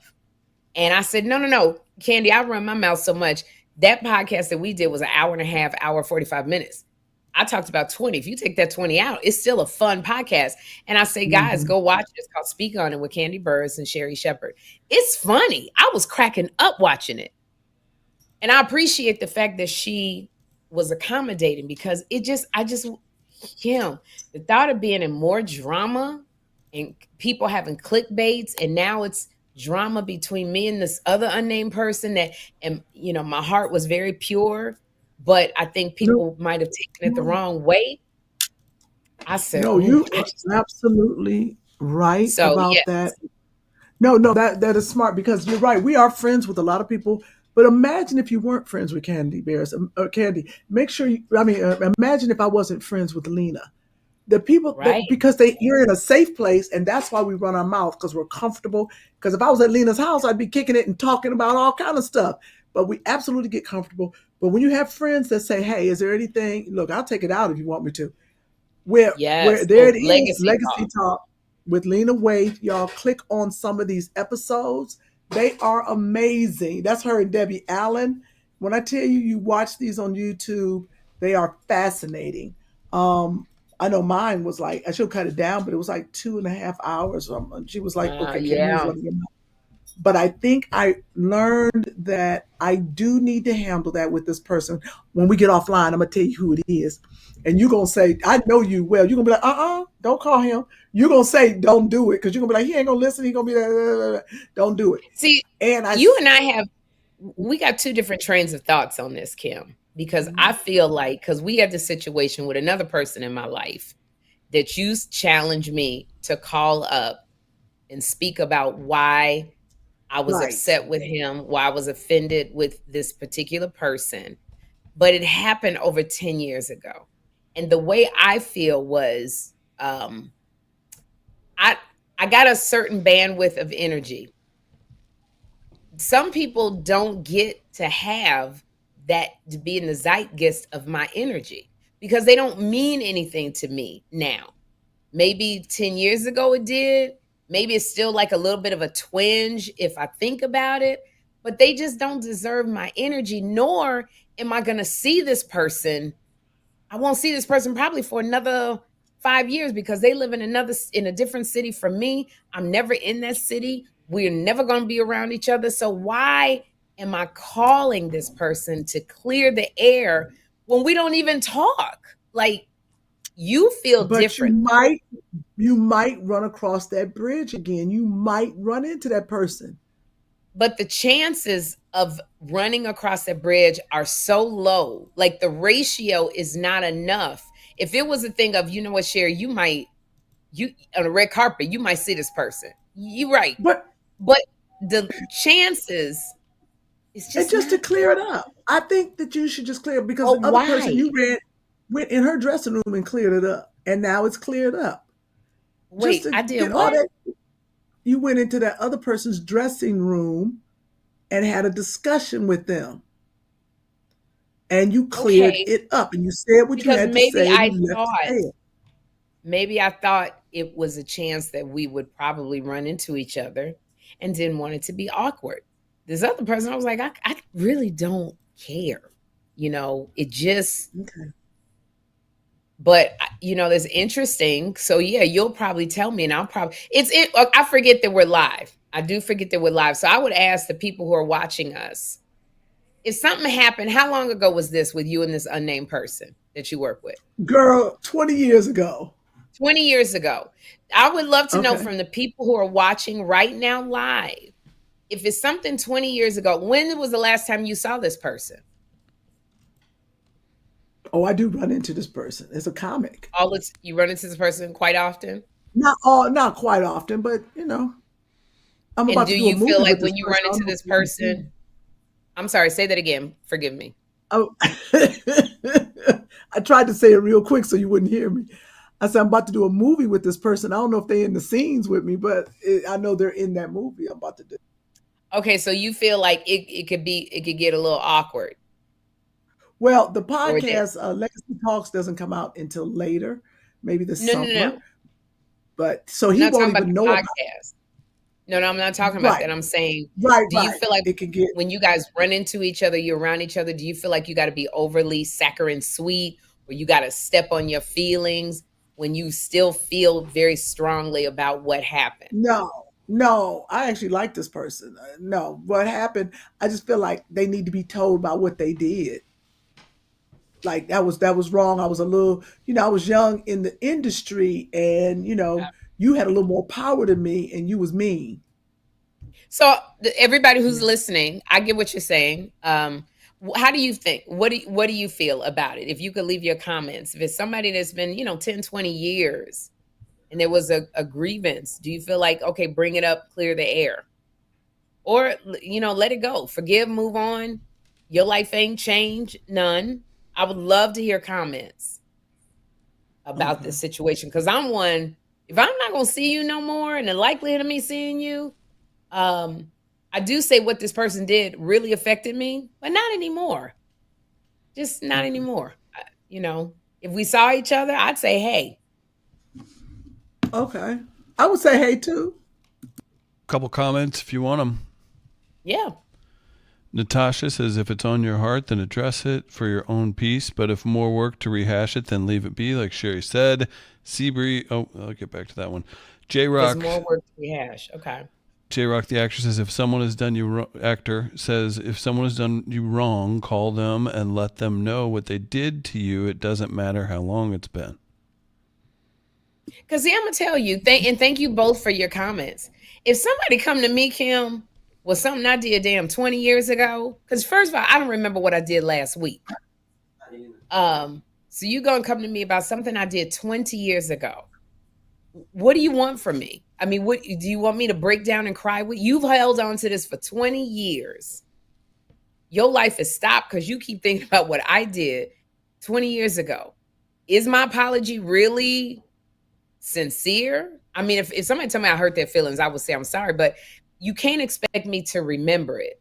And I said, no, Candy, I run my mouth so much. That podcast that we did was an hour and a half, hour, 45 minutes. I talked about 20. If you take that 20 out, it's still a fun podcast. And I say, guys, go watch it. It's called Speak On It with Candy Burris and Sherri Shepherd. It's funny. I was cracking up watching it. And I appreciate the fact that she was accommodating, because Kym, the thought of being in more drama and people having clickbaits, and now it's drama between me and this other unnamed person that, and my heart was very pure, but I think people might have taken it the wrong way. I said, no, you are absolutely right about that. No, that is smart, because you're right. We are friends with a lot of people, but imagine if you weren't friends with Candy Bears or Candy. Imagine if I wasn't friends with Lena. The people, because you're in a safe place, and that's why we run our mouth, because we're comfortable. Because if I was at Lena's house, I'd be kicking it and talking about all kind of stuff. But we absolutely get comfortable. But when you have friends that say, "Hey, is there anything? Look, I'll take it out if you want me to." Where there it is, Legacy Talk with Lena Waithe. Y'all click on some of these episodes. They are amazing. That's her and Debbie Allen. When I tell you, you watch these on YouTube, they are fascinating. I know mine was like, I should cut it down, but it was like 2.5 hours. She was like, okay, but I think I learned that I do need to handle that with this person. When we get offline, I'm going to tell you who it is. And you're going to say, I know you well. You're going to be like, don't call him. You're going to say, don't do it. Because you're going to be like, he ain't going to listen. He's going to be don't do it. See, we got two different trains of thoughts on this, Kym. Because I feel like, because we had this situation with another person in my life that you challenged me to call up and speak about why I was upset with him, why I was offended with this particular person. But it happened over 10 years ago. And the way I feel was, I got a certain bandwidth of energy. Some people don't get to have that, to be in the zeitgeist of my energy, because they don't mean anything to me now. Maybe 10 years ago it did. Maybe it's still like a little bit of a twinge if I think about it, but they just don't deserve my energy, nor am I going to see this person. I won't see this person probably for another 5 years, because they live in a different city from me. I'm never in that city. We're never going to be around each other. So why am I calling this person to clear the air when we don't even talk? Like, you feel different. You might run across that bridge again. You might run into that person. But the chances of running across that bridge are so low. Like, the ratio is not enough. If it was a thing of, you know what, Sherri, you on a red carpet, you might see this person. You're right. But the chances, it's just to clear it up. I think that you should just clear it, because the other person you went in her dressing room and cleared it up, and now it's cleared up. Wait, I did what? You went into that other person's dressing room and had a discussion with them, and you cleared it up, and you said what you had to say. Maybe I thought it was a chance that we would probably run into each other, and didn't want it to be awkward. This other person, I was like, I really don't care. It just, but it's interesting. So yeah, you'll probably tell me, and I forget that we're live. I do forget that we're live. So I would ask the people who are watching us, if something happened, how long ago was this with you and this unnamed person that you work with? Girl, 20 years ago. 20 years ago. I would love to know Okay. from the people who are watching right now live, if it's something 20 years ago, when was the last time you saw this person? Oh, I do run into this person. It's a comic. You run into this person quite often? Not quite often, but I'm And about do to do a you feel movie like with this when you person. run I don't into know this if you've seen person, I'm sorry, say that again. Forgive me. Oh, I tried to say it real quick so you wouldn't hear me. I said I'm about to do a movie with this person. I don't know if they're in the scenes with me, but I know they're in that movie I'm about to do. Okay, so you feel like it could get a little awkward. Well, the Or that podcast Legacy Talks doesn't come out until later, maybe this no, no, summer. no. But so I'm he not won't talking about even the know about podcast. No, I'm not talking it. about Right, that. I'm saying, right, do you right. feel like It can get when you guys run into each other, you're around each other, do you feel like you got to be overly saccharine sweet, or you got to step on your feelings when you still feel very strongly about what happened? no. I actually like this person. No, what happened? I just feel like they need to be told about what they did. Like that was wrong. I was a little, I was young in the industry, and you had a little more power than me, and you was mean. So everybody who's Yeah. listening, I get what you're saying. How do you think? What do you feel about it? If you could leave your comments, if it's somebody that's been 10, 20 years and there was a grievance, do you feel like, okay, bring it up, clear the air, or let it go, forgive, move on? Your life ain't changed none. I would love to hear comments about Okay. this situation, because I'm one, if I'm not gonna see you no more and the likelihood of me seeing you, I do say what this person did really affected me, but not anymore. Just not Okay. anymore. If we saw each other, I'd say, hey. Okay. I would say hey too. Couple comments if you want them. Yeah. Natasha says, if it's on your heart, then address it for your own peace. But if more work to rehash it, then leave it be, like Sherri said. Seabree, I'll get back to that one. There's J-Rock, more work to rehash. Okay. J-Rock, the actor, says, if someone has done you wrong, call them and let them know what they did to you. It doesn't matter how long it's been. Because see, I'm going to tell you, thank you both for your comments. If somebody come to me, Kym, with something I did 20 years ago, because first of all, I don't remember what I did last week. So you going to come to me about something I did 20 years ago. What do you want from me? I mean, what do you want me to break down and cry with? You've held on to this for 20 years. Your life is stopped because you keep thinking about what I did 20 years ago. Is my apology really sincere? I mean, if somebody told me I hurt their feelings, I would say I'm sorry, but you can't expect me to remember it.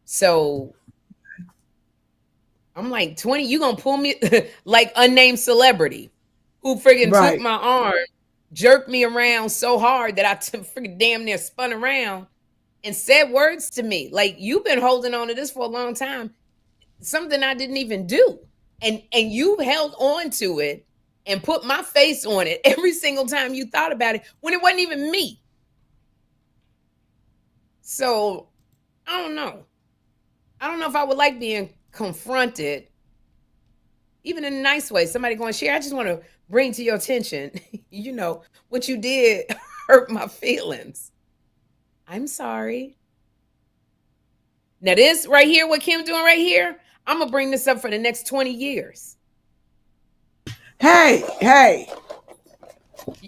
So I'm like, 20, you gonna pull me like unnamed celebrity who friggin' took Right. my arm, jerked me around so hard that I friggin' damn near spun around and said words to me. Like, you've been holding on to this for a long time, something I didn't even do. And you held on to it and put my face on it every single time you thought about it when it wasn't even me. So I don't know. I don't know if I would like being confronted, even in a nice way. Somebody going, Sherri, I just want to bring to your attention, what you did hurt my feelings. I'm sorry. Now this right here, what Kym doing right here, I'm going to bring this up for the next 20 years. Hey.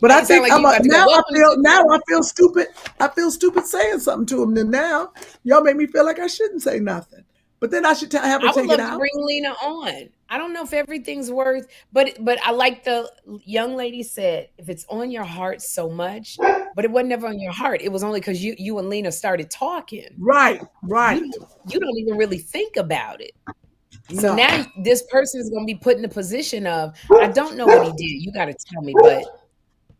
But I think now I feel stupid. I feel stupid saying something to him. Then now y'all make me feel like I shouldn't say nothing. But then I should have her I would take it love to out. bring Lena on. I don't know if everything's worth, but I like the young lady said, if it's on your heart so much, but it wasn't ever on your heart. It was only because you and Lena started talking. Right. You don't even really think about it. So No. now this person is going to be put in the position of, I don't know what he did. You got to tell me, but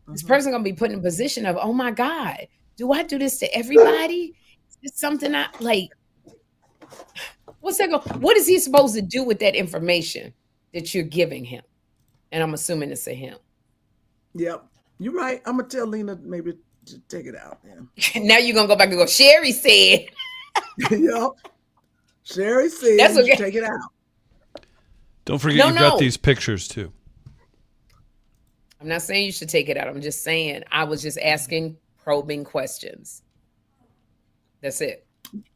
this person going to be put in a position of, oh my God, do I do this to everybody? Is this something I like? What is he supposed to do with that information that you're giving him? And I'm assuming it's a him. Yep. You're right. I'm going to tell Lena maybe to take it out. Yeah. Now you're going to go back and go, Sherri said. Yep. Sherri said That's okay. Take it out. Don't forget got these pictures too. I'm not saying you should take it out. I'm just saying I was just asking probing questions. That's it.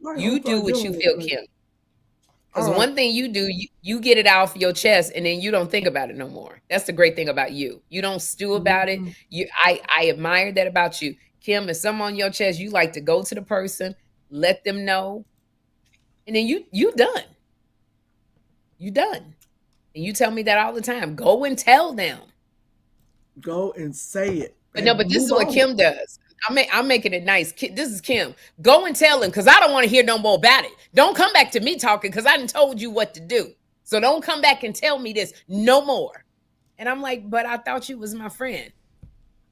Right, You I'm do fine what doing you it, feel, but- Kym. Because All right. one thing you do, you get it off your chest and then you don't think about it no more. That's the great thing about you. You don't stew about it. I admire that about you. Kym, if something on your chest, you like to go to the person, let them know, and then you done. You done. And you tell me that all the time. Go and tell them. Go and say it. But no, but this is what Kym does. I'm making it nice. This is Kym. Go and tell him because I don't want to hear no more about it. Don't come back to me talking because I done told you what to do. So don't come back and tell me this no more. And I'm like, but I thought you was my friend.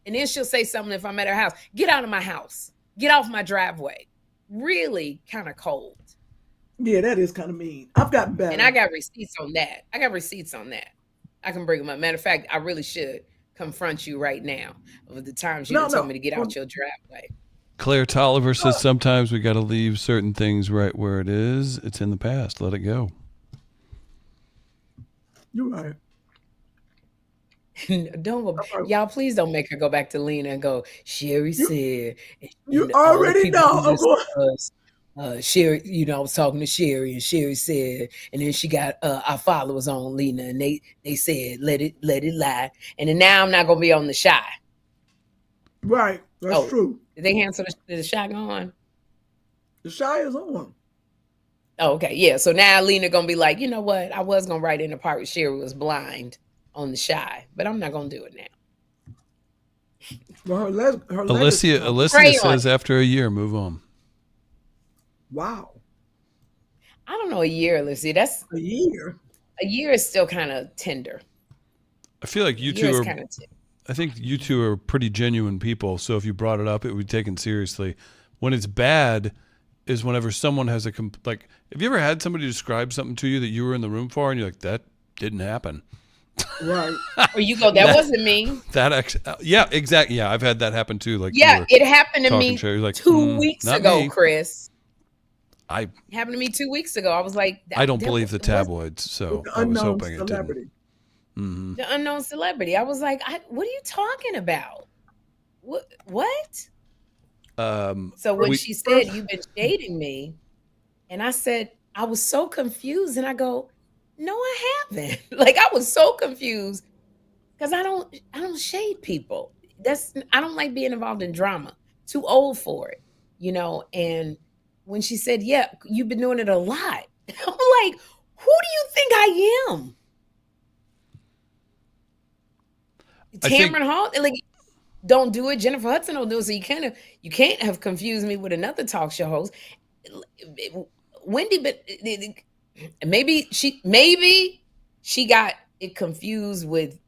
And then she'll say something if I'm at her house. Get out of my house. Get off my driveway. Really kind of cold. Yeah, that is kind of mean. I've gotten better. And I got receipts on that. I can bring them up. Matter of fact, I really should confront you right now of the times you told me to get out your driveway. Claire Tolliver says sometimes we got to leave certain things right where it is. It's in the past. Let it go. You're right. Y'all please don't make her go back to Lena and go, Sherri said. You already know. Sherri, I was talking to Sherri and Sherri said, and then she got our followers on Lena and they said, let it lie. And then now I'm not going to be on the shy. Right. That's true. Did they cancel the shy on? The shy is on. Oh, okay. Yeah. So now Lena going to be like, you know what? I was going to write in the part where Sherri was blind on the shy, but I'm not going to do it now. Well, Alicia says after a year, move on. Wow. I don't know, a year, Lucy. That's a year. A year is still kind of tender. I feel like you two are. I think you two are pretty genuine people. So if you brought it up, it would be taken seriously. When it's bad, is whenever someone has like. Have you ever had somebody describe something to you that you were in the room for, and you're like, that didn't happen? Right. Or you go, that wasn't me. Yeah, exactly. Yeah, I've had that happen too. Like, yeah, it happened to me like, 2 weeks ago, me. Chris. It happened to me 2 weeks ago. I was like, I don't believe the tabloids, so I was hoping it didn't. Mm-hmm. The unknown celebrity. I was like, what are you talking about? What? So when she said, you've been shading me, and I said, I was so confused, and I go, no, I haven't. Like, I was so confused because I don't shade people. I don't like being involved in drama. Too old for it, and when she said, yeah, you've been doing it a lot. I'm like, who do you think I am? Tamron Hall, like, don't do it. Jennifer Hudson don't do it. So you can't have confused me with another talk show host. Wendy, but maybe she got it confused with,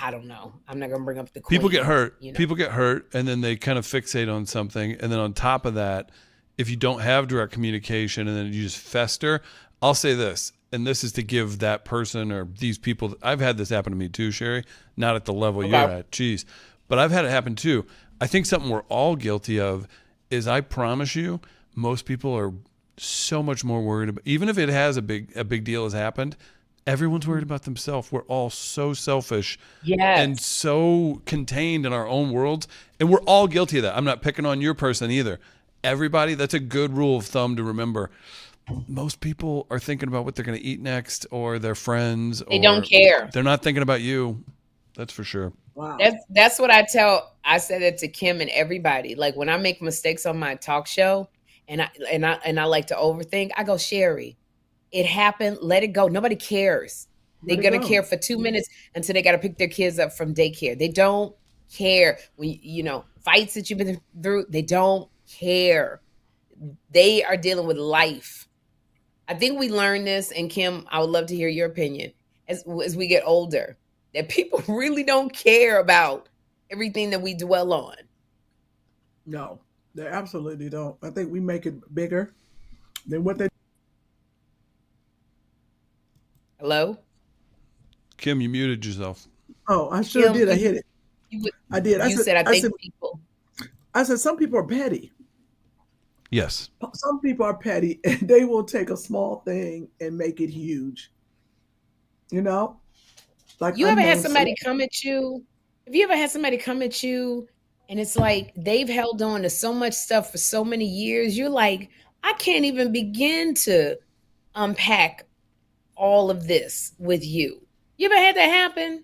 I don't know. I'm not gonna bring up the queen. People get hurt. People get hurt, and then they kind of fixate on something, and then on top of that, if you don't have direct communication and then you just fester, I'll say this, and this is to give that person or these people, I've had this happen to me too, Sherri, not at the level you're at, geez, but I've had it happen too. I think something we're all guilty of is, I promise you, most people are so much more worried about, even if it has a big deal has happened, everyone's worried about themselves. We're all so selfish and so contained in our own worlds, and we're all guilty of that. I'm not picking on your person either. Everybody, that's a good rule of thumb to remember. Most people are thinking about what they're going to eat next, or their friends. They don't care. They're not thinking about you. That's for sure. Wow. That's what I said it to Kym and everybody. Like, when I make mistakes on my talk show and I like to overthink, I go, Sherri, it happened. Let it go. Nobody cares. They're going to care for 2 minutes until they got to pick their kids up from daycare. They don't care. When fights that you've been through, they don't care. They are dealing with life. I think we learn this, and Kym, I would love to hear your opinion as we get older, that people really don't care about everything that we dwell on. No, they absolutely don't. I think we make it bigger than what they. Hello? Kym, you muted yourself. Oh, I sure did. I hit it. I did. I said people. I said some people are petty. Yes. Some people are petty, and they will take a small thing and make it huge. Like, you ever had somebody come at you Have you ever had somebody come at you and it's like they've held on to so much stuff for so many years? You're like, I can't even begin to unpack all of this with you. You ever had that happen?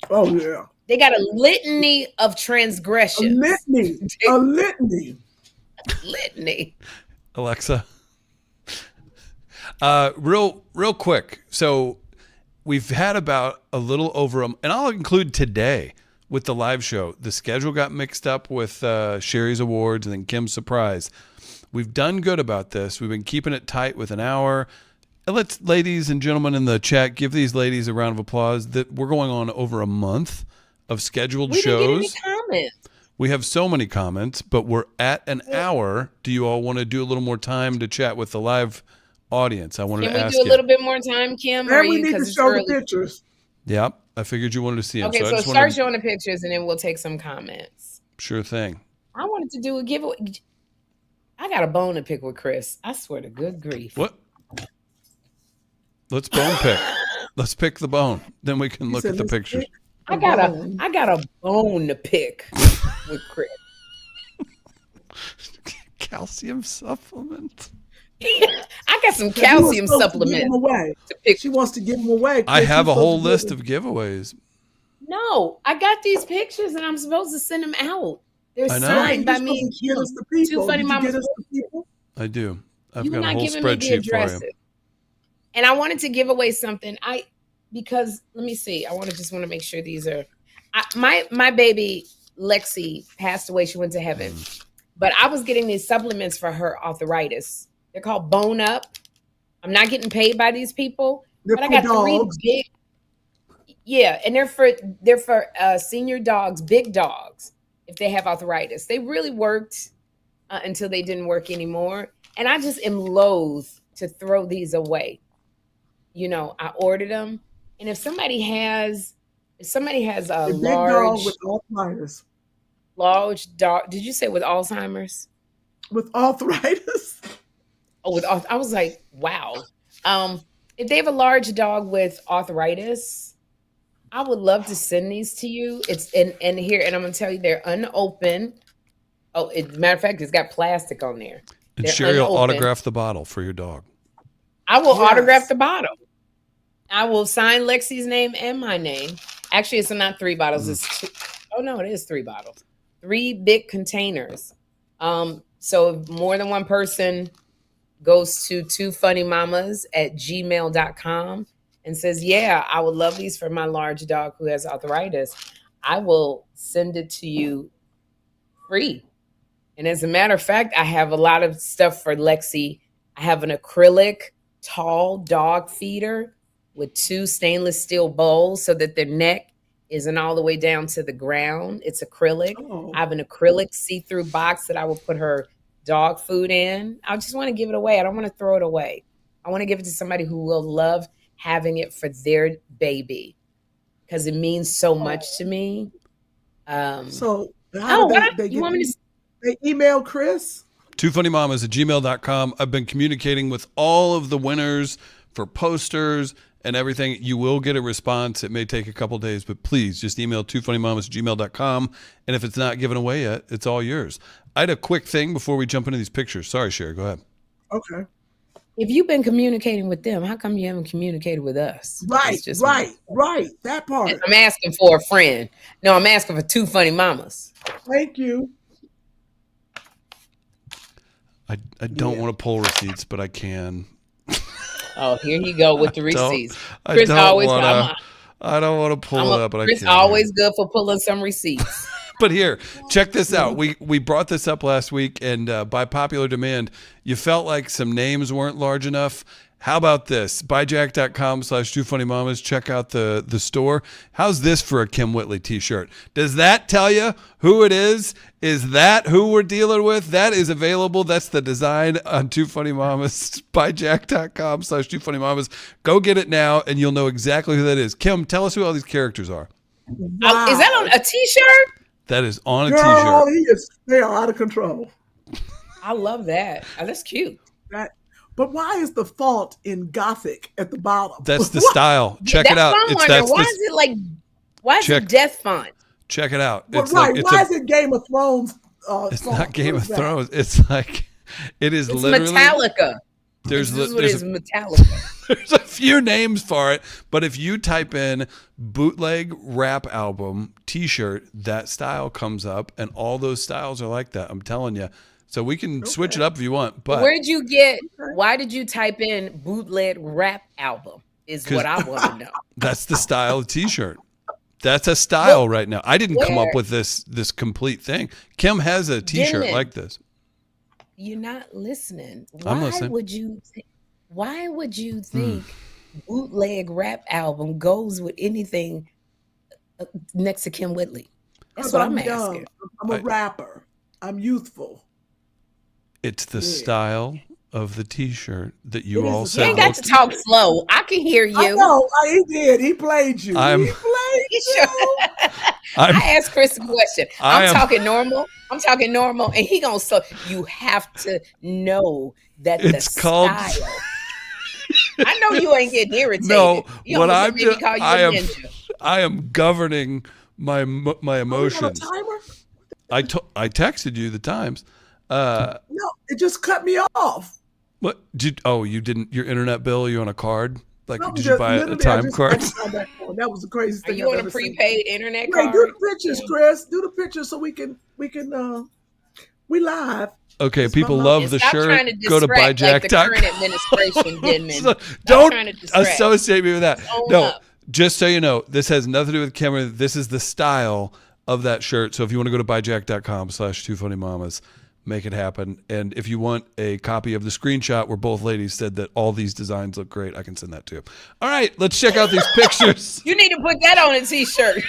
Oh yeah. They got a litany of A transgressions. litany. A litany. Litany. Alexa. Real quick. So we've had about a little over and I'll include today with the live show. The schedule got mixed up with Sherri's awards and then Kym's surprise. We've done good about this. We've been keeping it tight with an hour. Let's, ladies and gentlemen in the chat, give these ladies a round of applause that we're going on over a month of scheduled We didn't shows. get any comments. We have so many comments, but we're at an hour. Do you all want to do a little more time to chat with the live audience? I wanted Can to we ask do a you. little bit more time, Kym? And we need to show the early? pictures. Yep, I figured you wanted to see them. Okay, I so just start wanted showing the pictures and then we'll take some comments. Sure thing. I wanted to do a giveaway. I got a bone to pick with Chris. I swear to good grief. What? Let's bone pick. Let's pick the bone. Then we can look said, at the "Let's pictures. pick I got a bone to pick with Chris. Calcium supplement. I got some She was calcium supposed to give supplements them away. to pick. She wants to give them away. I Chris. have You're a whole supposed to list give of giveaways. No, I got these pictures and I'm supposed to send them out. They're I know. them. signed by You're me and supposed to get Kym. us the people. Two funny Did you mamas. get us the people? I do. I've You were got a not whole giving me the spreadsheet for addresses. you. And I wanted to give away something. Because let me see. I want to make sure these are. My baby Lexi passed away. She went to heaven. But I was getting these supplements for her arthritis. They're called Bone Up. I'm not getting paid by these people, They're but I for got three dogs. big. Yeah, and they're for senior dogs, big dogs, if they have arthritis. They really worked until they didn't work anymore, and I just am loath to throw these away. You know, I ordered them, and if somebody has a A big large dog with arthritis. did you say with Alzheimer's? With arthritis. Oh, I was like, wow. If they have a large dog with arthritis, I would love to send these to you. It's and here, and I'm gonna tell you they're unopened. Oh, matter of fact, it's got plastic on there. And They're Sherri will unopened. autograph the bottle for your dog. I will Yes. autograph the bottle. I will sign Lexi's name and my name. Actually, it's not 3 bottles. It's 2. Oh no, it is 3 bottles. 3 big containers. So if more than one person goes to twofunnymamas@gmail.com and says, yeah, I would love these for my large dog who has arthritis, I will send it to you free. And as a matter of fact, I have a lot of stuff for Lexi. I have an acrylic tall dog feeder with 2 stainless steel bowls so that their neck isn't all the way down to the ground. It's acrylic. Oh. I have an acrylic see-through box that I will put her dog food in. I just want to give it away. I don't want to throw it away. I want to give it to somebody who will love having it for their baby because it means so much to me. So how do they you want me to? they email Chris? twofunnymamas@gmail.com. I've been communicating with all of the winners for posters and everything. You will get a response. It may take a couple days, but please just email twofunnymamas@gmail.com. And if it's not given away yet, it's all yours. I had a quick thing before we jump into these pictures. Sorry, Sherri, go ahead. Okay. If you've been communicating with them, how come you haven't communicated with us? Right, It's just right. That part. I'm asking for a friend. No, I'm asking for 2 funny mamas. Thank you. I don't want to pull receipts, but I can. Oh, here you go with the Don't- receipts. I Chris don't always wanna- I don't want to pull it up, but Chris I can. always good for pulling some receipts. But here, check this out. We brought this up last week, and by popular demand, you felt like some names weren't large enough. How about this? Buyjack.com/twofunnymamas. Check out the store. How's this for a Kym Whitley t-shirt? Does that tell you who it is? Is that who we're dealing with? That is available. That's the design on Two Funny Mamas. Buyjack.com/twofunnymamas. Go get it now, and you'll know exactly who that is. Kym, tell us who all these characters are. Wow. Is that on a t-shirt? That is on a Girl, t-shirt. they are out of control. I love that. Oh, that's cute. But why is the font in Gothic at the bottom? That's the style. Check it out. That's what I'm wondering. Why is it like Why is it death font? Check it out. Well, It's right. like Why is it Game of Thrones? It's font? not Game What of is that? Thrones. It's like it is It's literally Metallica. There's This is what there's it is, Metallica. there's a few names for it, but if you type in bootleg rap album T-shirt, that style comes up, and all those styles are like that. I'm telling you. So we can switch it up if you want. But Where'd you get? Why did you type in bootleg rap album? Is what I want to know. that's the style of T-shirt. That's a style right now. I didn't come up with this complete thing. Kym has a T-shirt Didn't. like this. You're not listening. I'm listening. Why would you think bootleg rap album goes with anything next to Kym Whitley? That's what I'm young. asking. I'm a rapper. I'm youthful. It's the style of the T-shirt that you all You said. ain't got to talk slow. I can hear you. I know. He did. He played you. He played you. I asked Chris a question. I'm talking normal, and he gonna slow. You have to know that It's the called. style. I know you ain't getting irritated. No, You what almost I'm made me doing, call you a ninja. I am governing my emotions. Timer? I texted you the times. No, it just cut me off. What did you didn't your internet bill? You on a card? Like No, did you buy a time card? That was the craziest Are thing. you I've on a ever seen. prepaid internet Right, card? do the pictures, Chris. Do the pictures so we can we live. Okay, It's people my love mouth. the Stop shirt. trying to Go to distract like the buyjack.com. current administration, Denman. So, Stop don't trying to distract. associate me with that. Own No, up. just so you know, this has nothing to do with Kym. This is the style of that shirt. So if you want to go to buyjack.com/2funnymamas, make it happen. And if you want a copy of the screenshot where both ladies said that all these designs look great, I can send that to you. All right, let's check out these pictures. You need to put that on a t-shirt.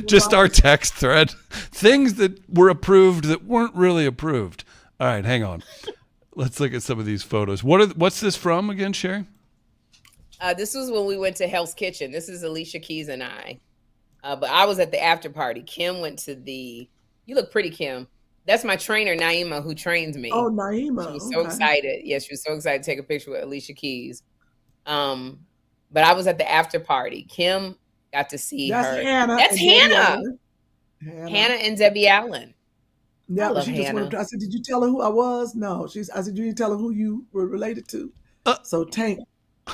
Just our text thread. Things that were approved that weren't really approved. All right, hang on. Let's look at some of these photos. What's this from again, Sherri? This was when we went to Hell's Kitchen. This is Alicia Keys and I. But I was at the after party. Kym went to you look pretty, Kym. That's my trainer, Naima, who trains me. Oh, Naima. She was so excited. Yes, she was so excited to take a picture with Alicia Keys. But I was at the after party. Kym got to see her. Hannah. That's Hannah. Hannah And Debbie Allen. Yeah, I love she just Hannah. wanted. I said, "Did you tell her who I was?" No. I said, "Did you tell her who you were related to?" So Tank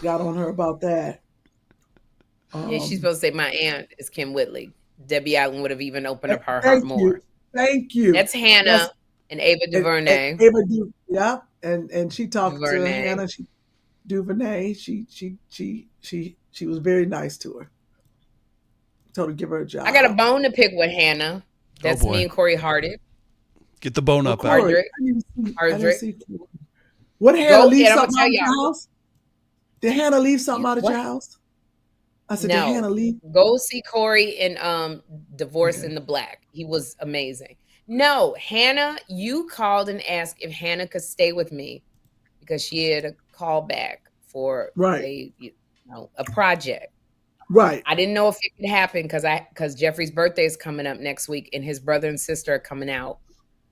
got on her about that. Yeah, she's supposed to say my aunt is Kym Whitley. Debbie Allen would have even opened up her heart more. Thank you. That's Hannah and Ava DuVernay. Yeah, and she talked to DuVernay. Hannah. DuVernay. She was very nice to her. Told her to give her a job. I got a bone to pick with Hannah. That's boy. me and Corey Harded. Get the bone up out. Hardrick. I didn't see. What Hannah leave something out of your house? Did Hannah leave something out of your house? I said, did Hannah leave? Go see Corey in Divorce in the Black. He was amazing. No, Hannah, you called and asked if Hannah could stay with me because she had a call back for a project. Right. I didn't know if it could happen because Jeffrey's birthday is coming up next week and his brother and sister are coming out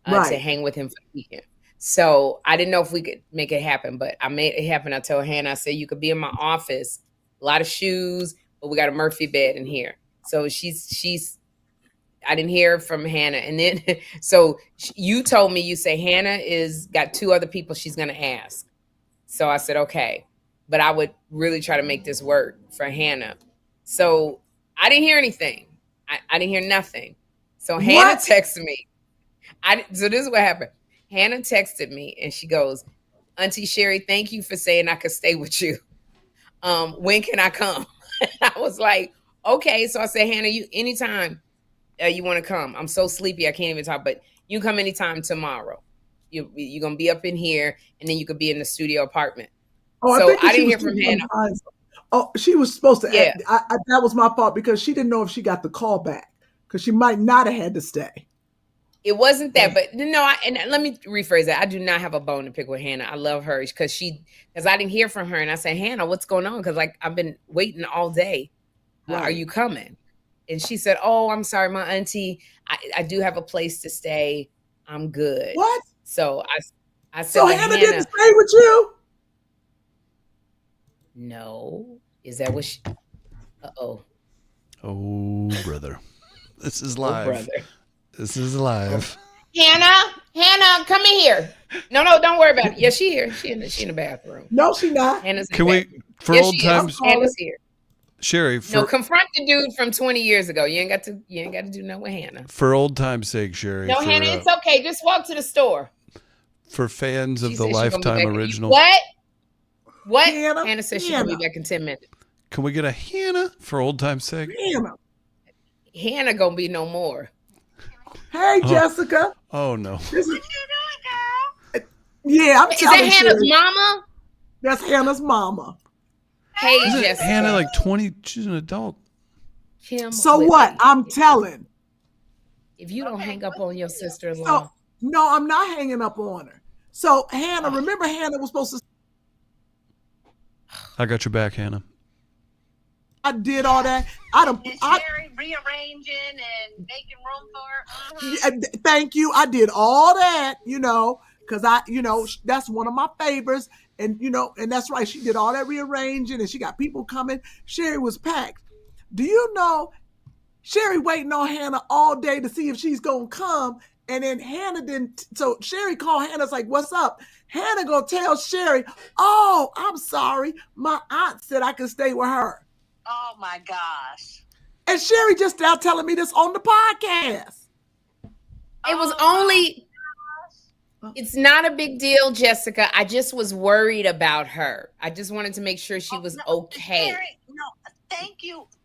to hang with him for the weekend. So I didn't know if we could make it happen, but I made it happen. I told Hannah, I said, you could be in my office, a lot of shoes, but we got a Murphy bed in here. So I didn't hear from Hannah. And then, so you told me, you say Hannah got two other people she's going to ask. So I said, okay, but I would really try to make this work for Hannah. So I didn't hear anything. I didn't hear nothing. So Hannah texted me. So this is what happened. Hannah texted me and she goes, Auntie Sherri, thank you for saying I could stay with you. When can I come? I was like, okay. So I said, Hannah, anytime you want to come. I'm so sleepy I can't even talk, but you can come anytime tomorrow. You're going to be up in here and then you could be in the studio apartment. Oh, so I didn't hear from Hannah. Oh, she was supposed to. Yeah. That was my fault because she didn't know if she got the call back because she might not have had to stay. It wasn't that, but no. And let me rephrase that. I do not have a bone to pick with Hannah. I love her because I didn't hear from her, and I said, Hannah, what's going on? Because I've been waiting all day. Are you coming? And she said, oh, I'm sorry, my auntie. I do have a place to stay. I'm good. What? So I said, so Hannah didn't stay with you? No. Is that what she? Uh-oh. Oh, brother. This is Oh, live. brother. This is live. Hannah, come in here. No, don't worry about it. Yeah, she here. She in the bathroom. No, she not. Hannah's in Can the we, bathroom. for Yes, old she is. times, Hannah's here. Sherri, No, confront the dude from 20 years ago. You ain't got to do nothing with Hannah. for old time's sake, Sherri, No, for, Hannah, it's okay. Just walk to the store. for fans of She the said she gonna be Lifetime back in- original, What? Hannah? Hannah said she's gonna be back in 10 minutes. can we get a Hannah for old time's sake? Hannah. Hannah gonna be no more. Hey, Oh. Jessica. Oh, no. This is, What you doing, girl? yeah, I'm Is telling that Hannah's you. mama? That's Hannah's mama. Hey, Isn't Jessica. Hannah like 20? She's an adult. Kym So Whitley. what? I'm telling. If you don't hang up on your So, sister-in-law, no, I'm not hanging up on her. So Hannah, remember Hannah was supposed to. I got your back, Hannah. I did all that. I done. Is I, Sherri rearranging and making room for her? yeah, thank you. I did all that. Because that's one of my favorites. And and that's right. She did all that rearranging, and she got people coming. Sherri was packed. Do you know? Sherri waiting on Hannah all day to see if she's gonna come, and then Hannah didn't. So Sherri called Hannah's like, "What's up?" Hannah gonna tell Sherri, "Oh, I'm sorry. My aunt said I could stay with her." Oh my gosh. And Sherri just now telling me this on the podcast. it was only. It's not a big deal, Jessica. I just was worried about her. I just wanted to make sure she was okay. Sherri,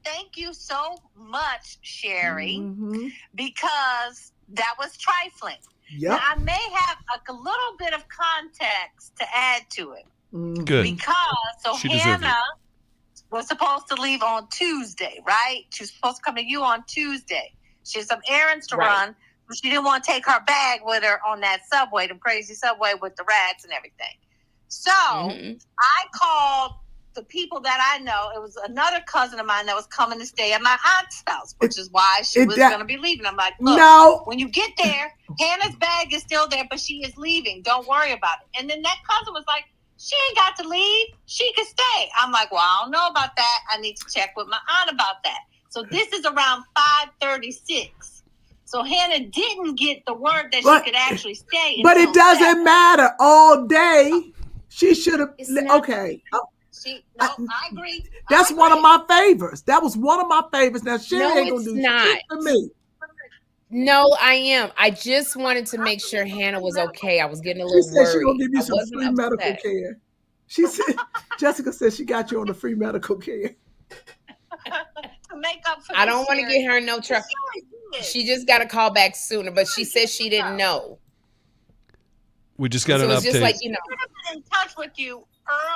thank you so much, Sherri, Mm-hmm. because that was trifling. Yep. Now, I may have a little bit of context to add to it. Mhm. Good. Because She deserved it. Hannah was supposed to leave on Tuesday, right? She was supposed to come to you on Tuesday. She had some errands to Right. run, but she didn't want to take her bag with her on that subway, the crazy subway with the rats and everything. So Mhm. I called the people that I know. It was another cousin of mine that was coming to stay at my aunt's house, which is why she was going to be leaving. I'm like, look, No. when you get there, Hannah's bag is still there, but she is leaving. Don't worry about it. And then that cousin was like, she ain't got to leave. She can stay. I'm like, well, I don't know about that. I need to check with my aunt about that. So this is around 5:36. So Hannah didn't get the word that But- she could actually stay. But it until doesn't 7. matter all day. She should have. It's not- Okay. I agree. That's I one of agree. my favorites. That was one of my favorites. Now Sherri No, ain't gonna it's do not. shit for me. No, I am. I just wanted to make sure Hannah was okay. I was getting a She little said she worried. gonna give you I some wasn't free medical upset. care. She said Jessica said she got you on the free medical care. To make up for I this don't want to Sherri. get her in no trouble. Sherri did. She just got to call back sooner, but she said she didn't know. We just got So an it's update. just like, I should have been in touch with you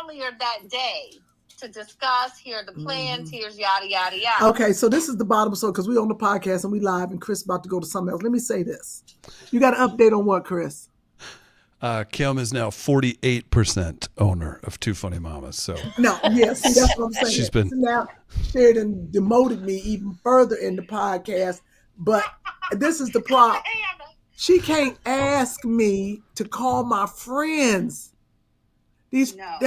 earlier that day to discuss. Here are the plans. Here's yada yada yada. Okay, so this is the bottom. So because we on the podcast and we live and Chris about to go to something else. Let me say this. You got an update on what, Chris? Kym is now 48% owner of Two Funny Mamas. So No, yes, see, that's what I'm saying. She's been- So now Sherri done demoted me even further in the podcast. But this is the problem. Hannah, She can't ask me to call my friends. They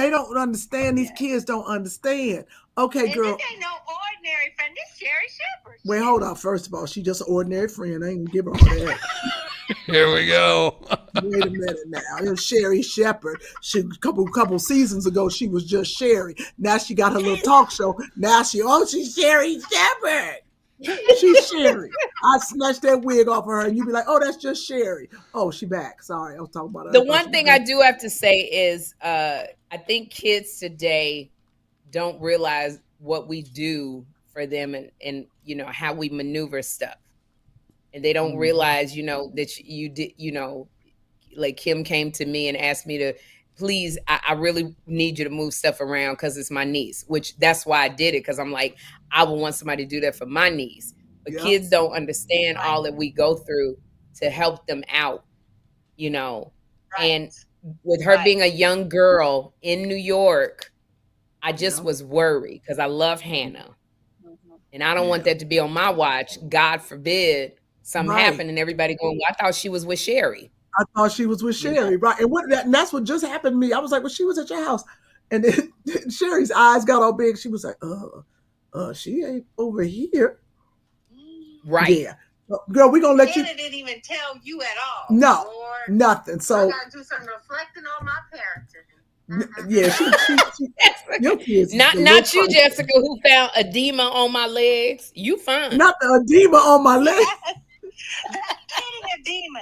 don't understand. These kids don't understand. Okay, and girl. this ain't no ordinary friend. This Sherri Shepherd. Wait, hold on. First of all, she just an ordinary friend. I ain't gonna give her all that. here we go. Wait a minute now. It was Sherri Shepherd. She couple seasons ago, she was just Sherri. Now she got her little talk show. Now she's Sherri Shepherd. She's Sherri. I snatched that wig off of her, and you be like, "Oh, that's just Sherri." Oh, she back. Sorry, I was talking about her. the one thing I do have to say is I think kids today don't realize what we do for them and how we maneuver stuff. And they don't realize, that you did, like Kym came to me and asked me to, please, I really need you to move stuff around because it's my niece, which that's why I did it. Because I'm like, I would want somebody to do that for my niece. But Yeah. kids don't understand all that we go through to help them out, And with her being a young girl in New York, I just was worried because I love Hannah. And I don't want that to be on my watch. God forbid something Right. happened and everybody going, well, I thought she was with Sherri. I thought she was with Sherri, right? And that's what just happened to me. I was like, well, she was at your house. And then Sherri's eyes got all big. She was like, she ain't over here. Right. Yeah. Girl, we're going to let you. Hannah didn't even tell you at all. No, Lord, nothing. I So, gotta do some reflecting on my parenting. yeah, she your kids is Not a little you, crazy. Jessica, who found edema on my legs. You fine. Not the edema on my leg. Pitting a demon.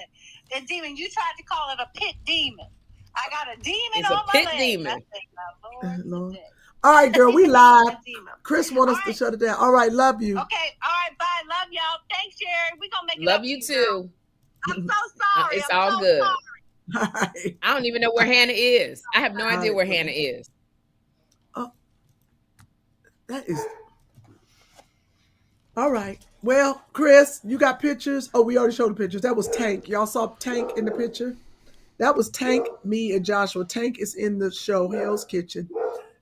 The demon. You tried to call it a pit demon. I got a demon It's on a my pit leg. demon. I think, my Lord, Lord. today. All right, girl, we live. A demon. Chris want us All to right. shut it down. All right, love you. Okay, all right, bye. Love y'all. Thanks, Sherri. We're gonna make it Love up you to girl. too. I'm so sorry. It's I'm all so good. sorry. All right. I don't even know where Hannah is. I have no idea where Hannah is. That is. All right. Well, Chris, you got pictures? Oh, we already showed the pictures. That was Tank. Y'all saw Tank in the picture? That was Tank, me, and Joshua. Tank is in the show, Hell's Kitchen.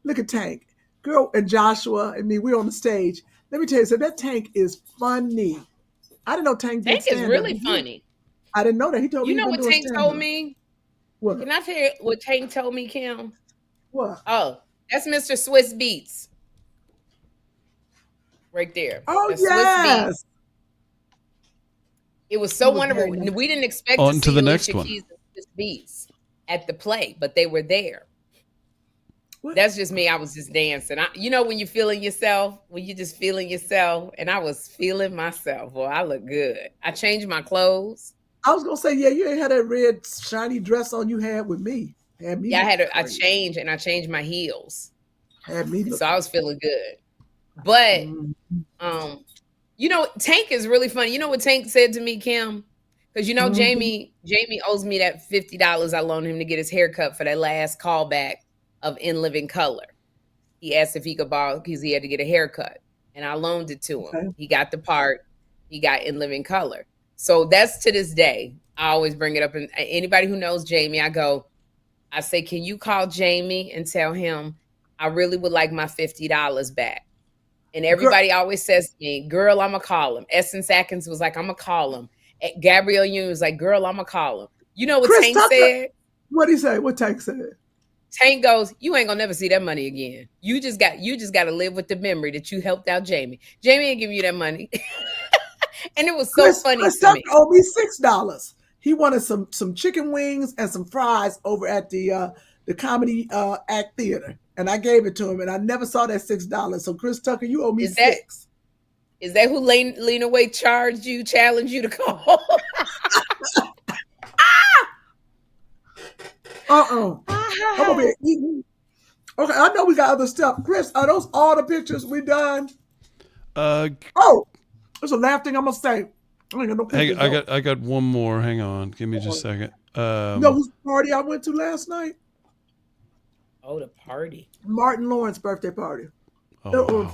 Look at Tank. Girl and Joshua and me, we're on the stage. Let me tell you something. That Tank is funny. I didn't know Tank did Tank is stand-up. really funny. I didn't know that. He told me You know he'd what been doing Tank told stand-up. me? What? Can I tell you what Tank told me, Kym? What? Oh, that's Mr. Swiss Beats. Right there. Oh, That's Swiss Beats. yes. It was so He was wonderful. very nice. We didn't expect On to to see the Alicia next one. Keys and Swiss Beats at the play, but they were there. What? That's just me. I was just dancing. You know when you're feeling yourself, when you're just feeling yourself, and I was feeling myself. Well, I look good. I changed my clothes. I was gonna say, yeah, you ain't had that red shiny dress on you had with me. Had me. Yeah, I had looking a crazy. change, and I changed my heels, Had me. so I was feeling good. But you know, Tank is really funny. You know what Tank said to me, Kym? Because you know, Jamie owes me that $50 I loaned him to get his haircut for that last callback of In Living Color. He asked if he could borrow because he had to get a haircut, and I loaned it to him. Okay. He got the part. He got In Living Color. So that's to this day. I always bring it up, and anybody who knows Jamie, I say, can you call Jamie and tell him I really would like my $50 back? And everybody always says to me, girl, I'm going to call him. Essence Atkins was like, I'm going to call him. Gabriel Union was like, girl, I'm going to call him. You know what Chris Tank Tucker said? What'd he say? What Tank said? Tank goes, you ain't going to never see that money again. You just got to live with the memory that you helped out Jamie. Jamie ain't giving you that money. And it was so funny Chris to Tucker me. owed me $6. He wanted some chicken wings and some fries over at the comedy act theater. And I gave it to him, and I never saw that $6. So Chris Tucker, you owe me $6. Is that who Lena Waithe challenged you to call? I'm over here eating. Okay, I know we got other stuff. Chris, are those all the pictures we done? Oh, there's a last thing I'm gonna say. I ain't got no pictures. I got one more. Hang on. Give me just a second. You know whose party I went to last night? Oh, the party. Martin Lawrence birthday party. Oh,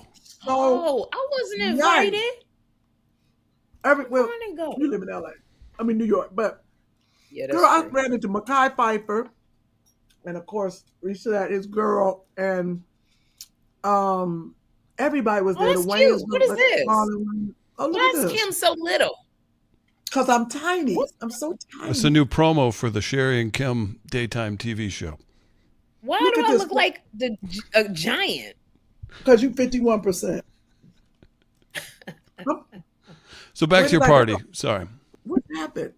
wow. I wasn't invited. Well, I go. you live in LA. I mean New York, but Yeah, that's girl, I true. ran into Mekhi Phifer, and of course, Risha, that his girl, and everybody was there. That's The cute. Wayans. What is this? Oh, look Why at is this. Kym so little? Because I'm tiny. I'm so tiny. It's a new promo for the Sherri and Kym daytime TV show. Why Look do at I this. look like a giant? Because you 51%. So back to your party. Sorry. What happened?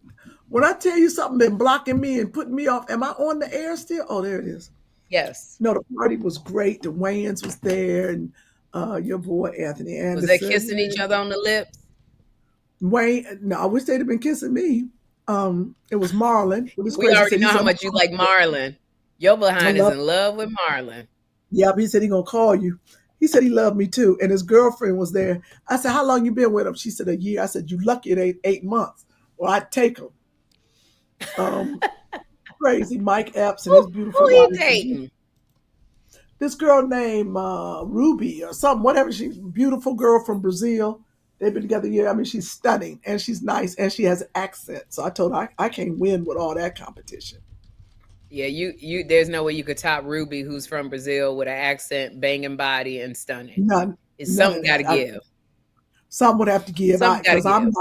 When I tell you something been blocking me and putting me off, am I on the air still? Oh, there it is. Yes. No, the party was great. The Wayans was there, and your boy Anthony Anderson. Was they kissing each other on the lips? Wayne, no, I wish they'd have been kissing me. It was Marlon. It was We crazy. already He know said, how much you like Marlon. Your behind is in love with Marlon. Yep, he said he gonna call you. He said he loved me too, and his girlfriend was there. I said, "How long you been with him?" She said, "A year." I said, "You lucky it ain't 8 months." Well, I'd take him. Crazy Mike Epps and his beautiful Who he wife. dating? This girl named Ruby or something, whatever. She's a beautiful girl from Brazil. They've been together a year. I mean, she's stunning and she's nice and she has an accent. So I told her I can't win with all that competition. Yeah, you. There's no way you could top Ruby, who's from Brazil with an accent, banging body, and stunning. None. Something got to give. Some would have to give Something because gotta give.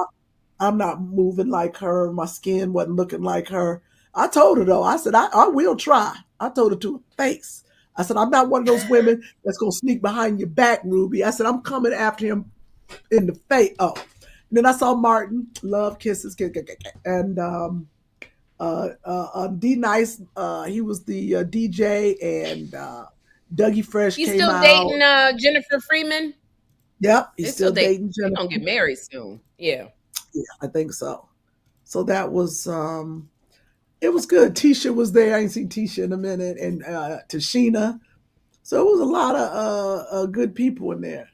I'm not moving like her. My skin wasn't looking like her. I told her though. I said I will try. I told her to her face. I said I'm not one of those women that's gonna sneak behind your back, Ruby. I said I'm coming after him in the face. Oh, Then I saw Martin, Love Kisses, and D Nice. He was the DJ, and Dougie Fresh He's came still out. dating Jennifer Freeman. Yep, They he's still still dating. dating They're Jennifer. gonna get married soon. Yeah. Yeah, I think so. So that was it was good. Tisha was there. I ain't seen Tisha in a minute, and Tashina. So it was a lot of good people in there.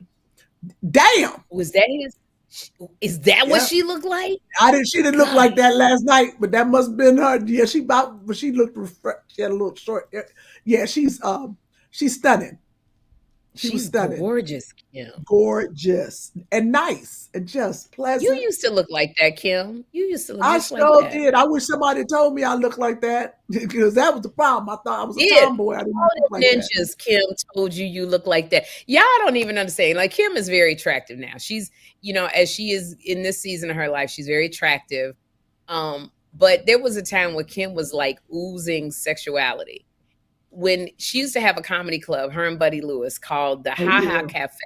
Damn. Was that his? Is that what Yeah. she looked like? She didn't look like that last night, but that must have been her. Yeah, but she looked refreshed. She had a little short. Yeah, she's stunning. She was She's stunning. gorgeous, Kym. Gorgeous and nice and just pleasant. You used to look like that, Kym. You used to look I just sure like that. did. I wish somebody told me I looked like that because that was the problem. I thought I was a tomboy. I didn't All look the like that. ninjas, Kym told you look like that. Y'all don't even understand. Like, Kym is very attractive now. She's, as she is in this season of her life, she's very attractive. But there was a time when Kym was like oozing sexuality. When she used to have a comedy club, her and Buddy Lewis, called the Ha Ha Cafe.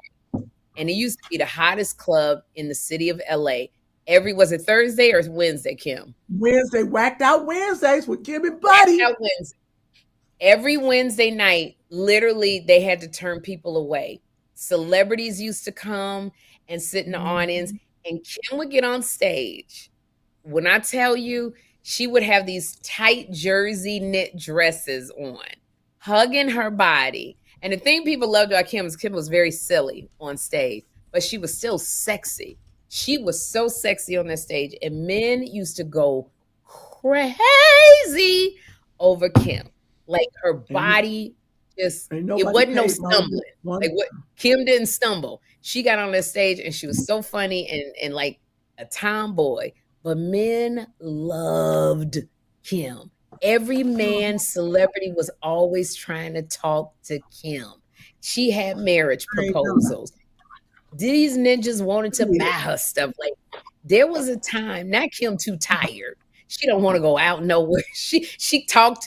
And it used to be the hottest club in the city of LA. Was it Thursday or Wednesday, Kym? Wednesday, whacked out Wednesdays with Kym and Buddy. Whacked out Wednesday. Every Wednesday night, literally, they had to turn people away. Celebrities used to come and sit in the audience, and Kym would get on stage. When I tell you, she would have these tight jersey knit dresses on, hugging her body. And the thing people loved about Kym is Kym was very silly on stage, but she was still sexy. She was so sexy on that stage, and men used to go crazy over Kym. Like, her body just, it wasn't no stumbling. Like, what Kym didn't stumble. She got on that stage and she was so funny and like a tomboy. But men loved Kym. Every man celebrity was always trying to talk to Kym. She had marriage proposals. These ninjas wanted to buy her stuff. Like, there was a time, now Kym too tired. She don't want to go out nowhere. She talked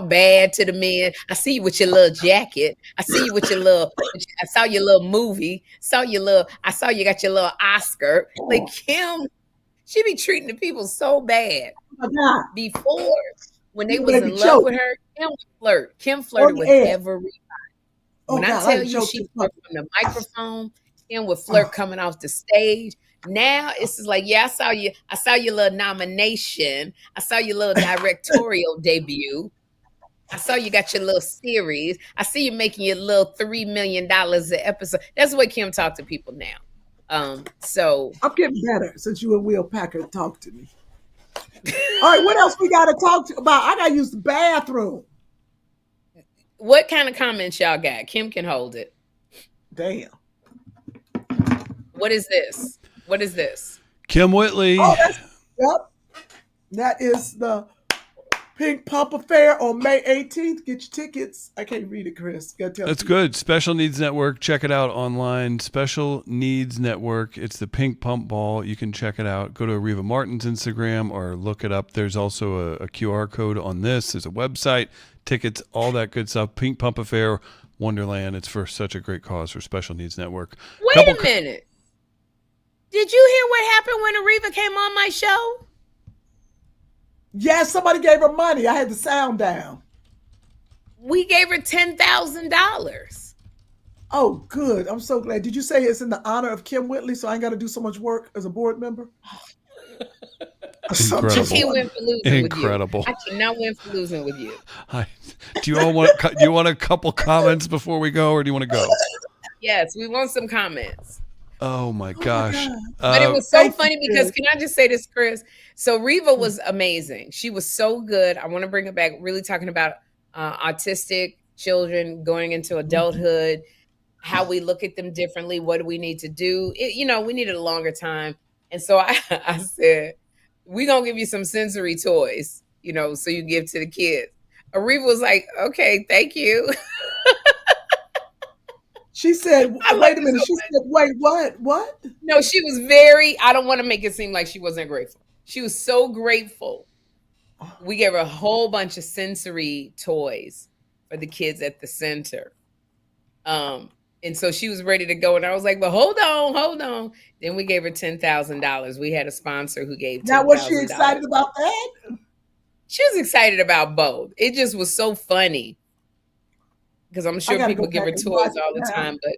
bad to the men. I see you with your little jacket. I see you with your little, I saw your little movie. I saw you got your little Oscar. Like, Kym, she be treating the people so bad. Before, when they was in love with her, Kym would flirt. Kym flirted with everybody. When I tell you she flirted from the microphone, Kym would flirt coming off the stage. Now it's just like, yeah, I saw your little nomination. I saw your little directorial debut. I saw you got your little series. I see you making your little $3 million an episode. That's the way Kym talk to people now. So I'm getting better since you and Will Packer talked to me. All right, what else we got to talk about? I got to use the bathroom. What kind of comments y'all got? Kym can hold it. Damn. What is this? What is this? Kym Whitley. Oh, yep. That is the Pink Pump Affair on May 18th. Get your tickets. I can't read it, Chris. You gotta tell That's me. good. Special Needs Network. Check it out online. Special Needs Network. It's the Pink Pump Ball. You can check it out. Go to Areva Martin's Instagram or look it up. There's also a QR code on this. There's a website, tickets, all that good stuff. Pink Pump Affair, Wonderland. It's for such a great cause for Special Needs Network. Wait a minute. Did you hear what happened when Areva came on my show? Yes, somebody gave her money. I had the sound down. We gave her $10,000. Oh, good. I'm so glad. Did you say it's in the honor of Kym Whitley, so I ain't got to do so much work as a board member? Incredible. I can't win for losing Incredible. with you. I cannot win for losing with you. Do you want a couple comments before we go, or do you want to go? Yes, we want some comments. Oh my gosh. But it was so funny because, can I just say this, Chris? So Reva was amazing. She was so good. I want to bring it back, really talking about autistic children going into adulthood, how we look at them differently. What do we need to do? We needed a longer time. And so I said, we're going to give you some sensory toys, so you give to the kids. Areva was like, okay, thank you. She said, wait a minute. She said, wait, what? What? No, she was I don't want to make it seem like she wasn't grateful. She was so grateful. We gave her a whole bunch of sensory toys for the kids at the center. And so she was ready to go. And I was like, but hold on. Then we gave her $10,000. We had a sponsor who gave $10,000. Now, was she excited about that? She was excited about both. It just was so funny. Because I'm sure people give her toys all the time, but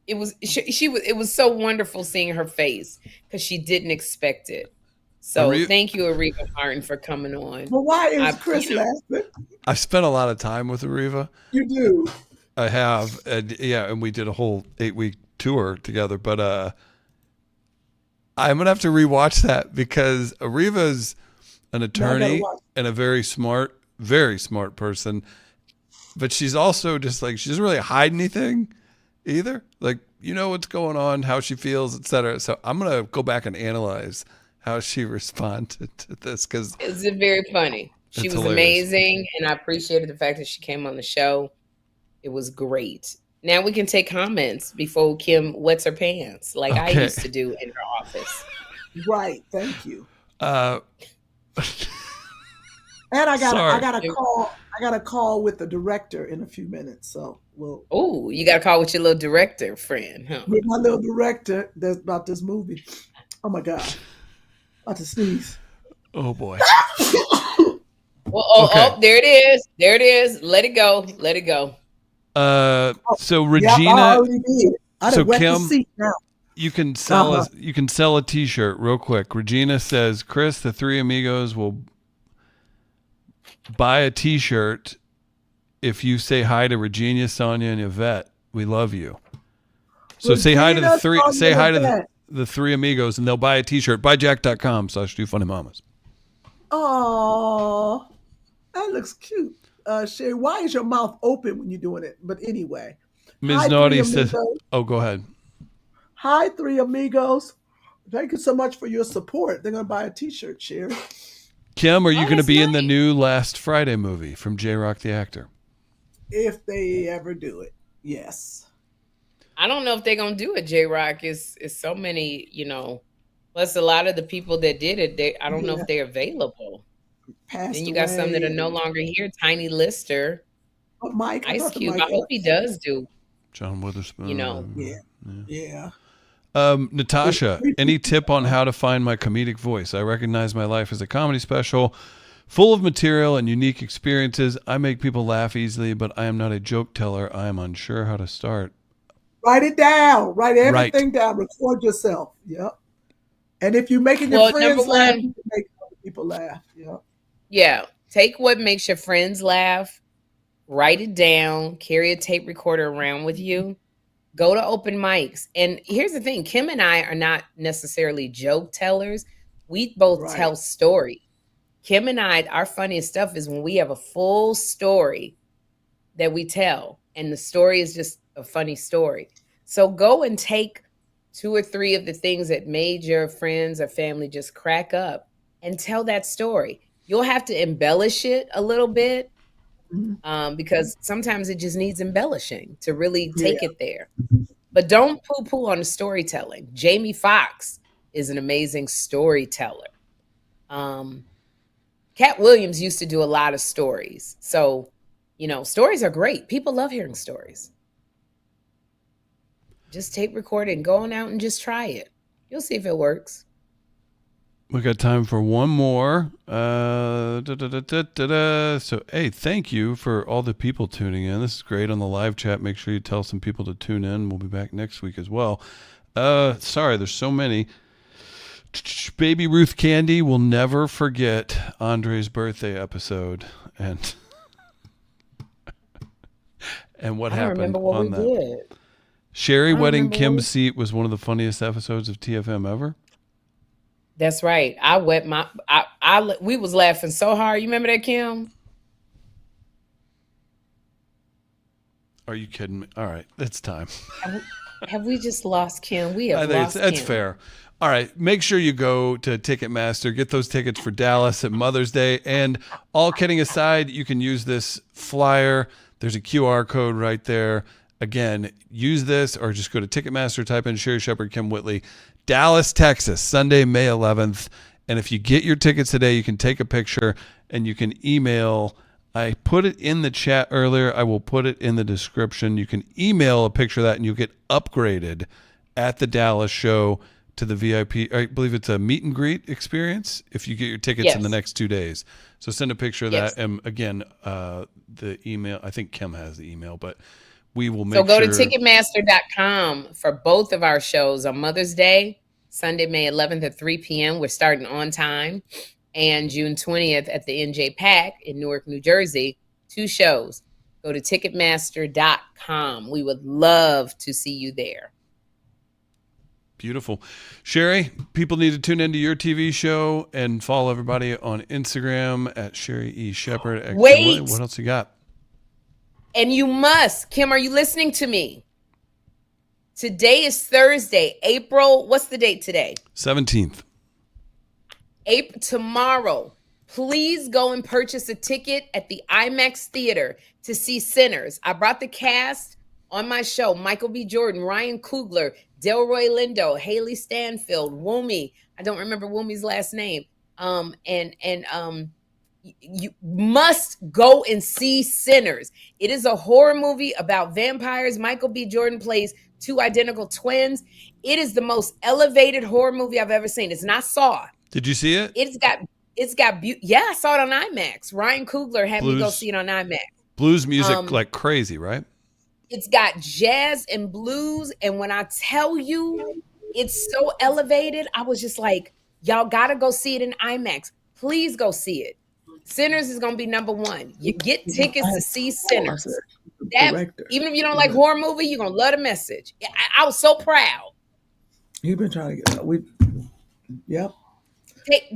it was it was so wonderful seeing her face because she didn't expect it. So thank you, Ariva Martin, for coming on. Well, why is Chris laughing? I've spent a lot of time with Ariva. You do. I have, and we did a whole 8-week tour together. But I'm gonna have to rewatch that because Ariva's an attorney and a very smart person. But she's also just like, she doesn't really hide anything either. Like, you know what's going on, how she feels, etc. So I'm going to go back and analyze how she responded to this because it's very funny. She was amazing, and I appreciated the fact that she came on the show. It was great. Now we can take comments before Kym wets her pants, like I used to do in her office. Right. Thank you. And I got a call with the director in a few minutes, so we'll. Oh, you got a call with your little director friend, huh? With my little director that's about this movie. Oh my God, about to sneeze. Oh boy. Oh, there it is. Let it go. So Regina. So Kym, you can sell a T-shirt real quick. Regina says, Chris, the three amigos will buy a T-shirt if you say hi to Regina, Sonia, and Yvette. We love you. So Regina, say hi to the three. Sonia, say hi to the three amigos, and they'll buy a T-shirt. Buyjack.com/DoFunnyMamas. Oh, that looks cute. Sherri, why is your mouth open when you're doing it? But anyway, Ms. Naughty says, "Oh, go ahead." Hi, three amigos. Thank you so much for your support. They're gonna buy a T-shirt, Sherri. Kym, are you going to be in the new Last Friday movie from J-Rock the actor? If they ever do it, yes. I don't know if they're going to do it. J-Rock is so many, plus a lot of the people that did it, I don't know if they're available. And you got some that are no longer here. Tiny Lister. But Mike, Ice Cube. I hope he does do. John Witherspoon. Yeah. Natasha, any tip on how to find my comedic voice? I recognize my life as a comedy special, full of material and unique experiences. I make people laugh easily, but I am not a joke teller. I am unsure how to start. Write it down. Write everything down. Record yourself. Yep. And if you're making your friends laugh, you can make other people laugh. Yep. Yeah. Take what makes your friends laugh. Write it down. Carry a tape recorder around with you. Go to open mics. And here's the thing. Kym and I are not necessarily joke tellers. We both tell story. Kym and I, our funniest stuff is when we have a full story that we tell. And the story is just a funny story. So go and take 2 or 3 of the things that made your friends or family just crack up and tell that story. You'll have to embellish it a little bit. Because sometimes it just needs embellishing to really take it there. But don't poo-poo on the storytelling. Jamie Foxx is an amazing storyteller. Cat Williams used to do a lot of stories. So, stories are great. People love hearing stories. Just tape record it and go on out and just try it. You'll see if it works. We got time for one more. So, hey, thank you for all the people tuning in. This is great on the live chat. Make sure you tell some people to tune in. We'll be back next week as well. Sorry, there's so many. Baby Ruth Candy will never forget Andre's birthday episode and what happened on that. Did. Sherri wetting Kym's seat was one of the funniest episodes of TFM ever. That's right. I wet my. We was laughing so hard. You remember that, Kym? Are you kidding me? All right, it's time. Have we just lost Kym? We have lost Kym. That's fair. All right, make sure you go to Ticketmaster, get those tickets for Dallas at Mother's Day. And all kidding aside, you can use this flyer. There's a QR code right there. Again, use this or just go to Ticketmaster, type in Sherri Shepherd, Kym Whitley. Dallas, Texas, Sunday, May 11th. And if you get your tickets today, you can take a picture and you can email I put it in the chat earlier. I will put it in the description. You can email a picture of that and you'll get upgraded at the Dallas show to the VIP. I believe it's a meet and greet experience if you get your tickets in the next 2 days. So send a picture of that. And again, the email, I think Kym has the email, but we will make sure. So go to Ticketmaster.com for both of our shows on Mother's Day, Sunday, May 11th at 3 p.m. We're starting on time. And June 20th at the NJ Pack in Newark, New Jersey. 2 shows. Go to Ticketmaster.com. We would love to see you there. Beautiful. Sherri, people need to tune into your TV show and follow everybody on Instagram at Sherri E. Shepherd. Wait. What else you got? And you must. Kym, are you listening to me? Today is Thursday, April. What's the date today? 17th. Tomorrow, please go and purchase a ticket at the IMAX Theater to see Sinners. I brought the cast on my show: Michael B. Jordan, Ryan Coogler, Delroy Lindo, Haley Stanfield, Woomy. I don't remember Woomy's last name. You must go and see Sinners. It is a horror movie about vampires. Michael B. Jordan plays 2 identical twins. It is the most elevated horror movie I've ever seen. It's not Saw. Did you see it? I saw it on IMAX. Ryan Coogler had me go see it on IMAX. Blues music like crazy, right? It's got jazz and blues, and when I tell you it's so elevated, I was just like, y'all gotta go see it in IMAX. Please go see it. Sinners is gonna be number 1. You get tickets to see Sinners. Even if you don't like horror movie, you're gonna love the message. I was so proud. You've been trying to get Yep.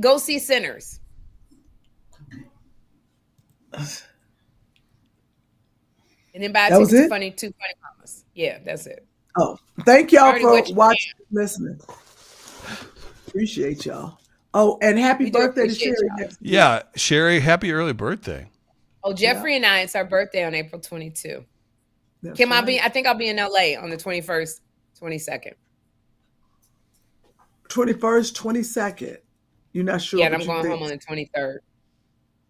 Go see Sinners. And then buy a ticket to two funny mamas. Yeah, that's it. Oh, thank y'all for watching, listening. Appreciate y'all. Oh, and happy birthday to Sherri. Yeah, Sherri, happy early birthday. Oh, Jeffrey and I, it's our birthday on April 22. Kym, right. I think I'll be in LA on the 21st, 22nd. 21st, 22nd. You're not sure? Yeah, and I'm going home on the would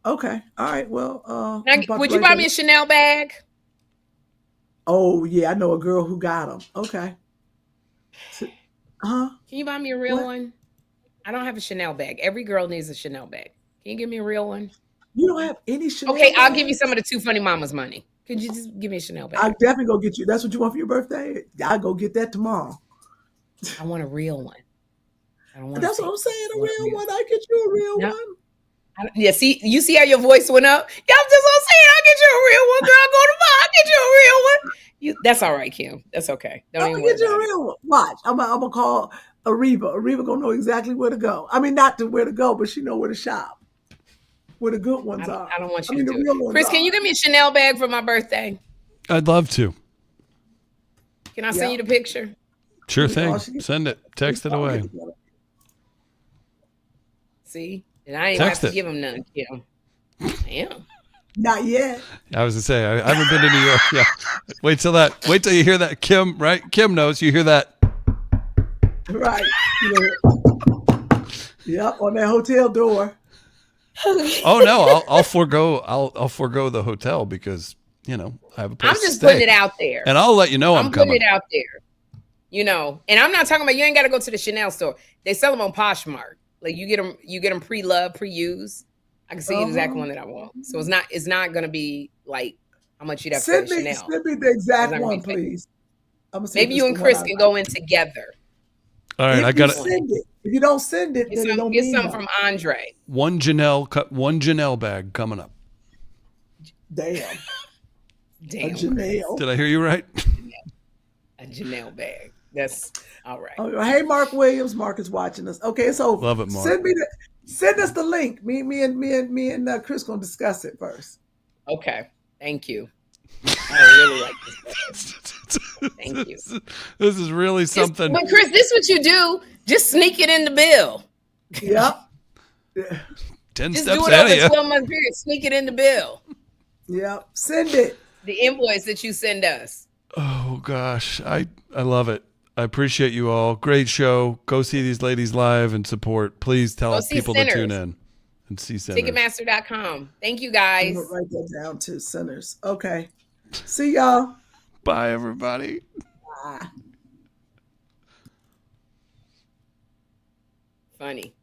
Okay. All right. Well, would you buy me a Chanel bag? Oh, yeah. I know a girl who got them. Okay. Can you buy me a real one? I don't have a Chanel bag. Every girl needs a Chanel bag. Can you give me a real one? You don't have any Chanel Okay, bags? I'll give you some of the 2 funny mamas money. Could you just give me a Chanel bag? I'll definitely go get you. That's what you want for your birthday? I'll go get that tomorrow. I want a real one. That's what I'm saying. A real one. I'll get you a real one. Yeah, you see how your voice went up? Yeah, I'm just gonna say it. I'll get you a real one, girl. Go tomorrow. I'll get you a real one. That's all right, Kym. That's okay. I'm gonna get you a real one. Watch. I'm gonna call Ariva. Ariva gonna know exactly where to go. I mean, not to where to go, but she know where to shop. Where the good ones are. I don't want you to do it. Chris, can you give me a Chanel bag for my birthday? I'd love to. Can I send you the picture? Sure thing. Send it. Text it away. See? And I ain't have to give him none, Kym. I am. Not yet. I was gonna say I haven't been to New York. Yeah. Wait till you hear that, Kym. Right? Kym knows. You hear that? Right. Yep. On that hotel door. Oh no! I'll forego the hotel because I have a place. I'm just putting it out there, and I'll let you know I'm coming. Putting it out there. And I'm not talking about you ain't got to go to the Chanel store. They sell them on Poshmark. Like you get them pre-loved, pre-used. I can see the exact one that I want. So it's not gonna be like how much you'd have to pay Chanel. Send me the exact one, please. Maybe you and Chris can go in together. All right, I got it. If you don't send it, then don't get some from Andre. One Janelle bag coming up. Damn. A Janelle. Did I hear you right? A Janelle bag. That's all right. Oh, hey, Mark Williams. Mark is watching us. Okay, so love it, Mark. Send us the link. Me and Chris gonna discuss it first. Okay. Thank you. I really like this. Thank you. This is really something. But Chris, this is what you do. Just sneak it in the bill. Yep. 10 Just steps do it ahead of over you. 12 month period. Sneak it in the bill. Yep. Send it. The invoice that you send us. Oh gosh, I love it. I appreciate you all. Great show. Go see these ladies live and support. Please tell people to tune in. and see Sinners. Ticketmaster.com. Thank you, I'm guys. gonna write that down too. Sinners. Okay. See y'all. Bye, everybody. Bye. Funny.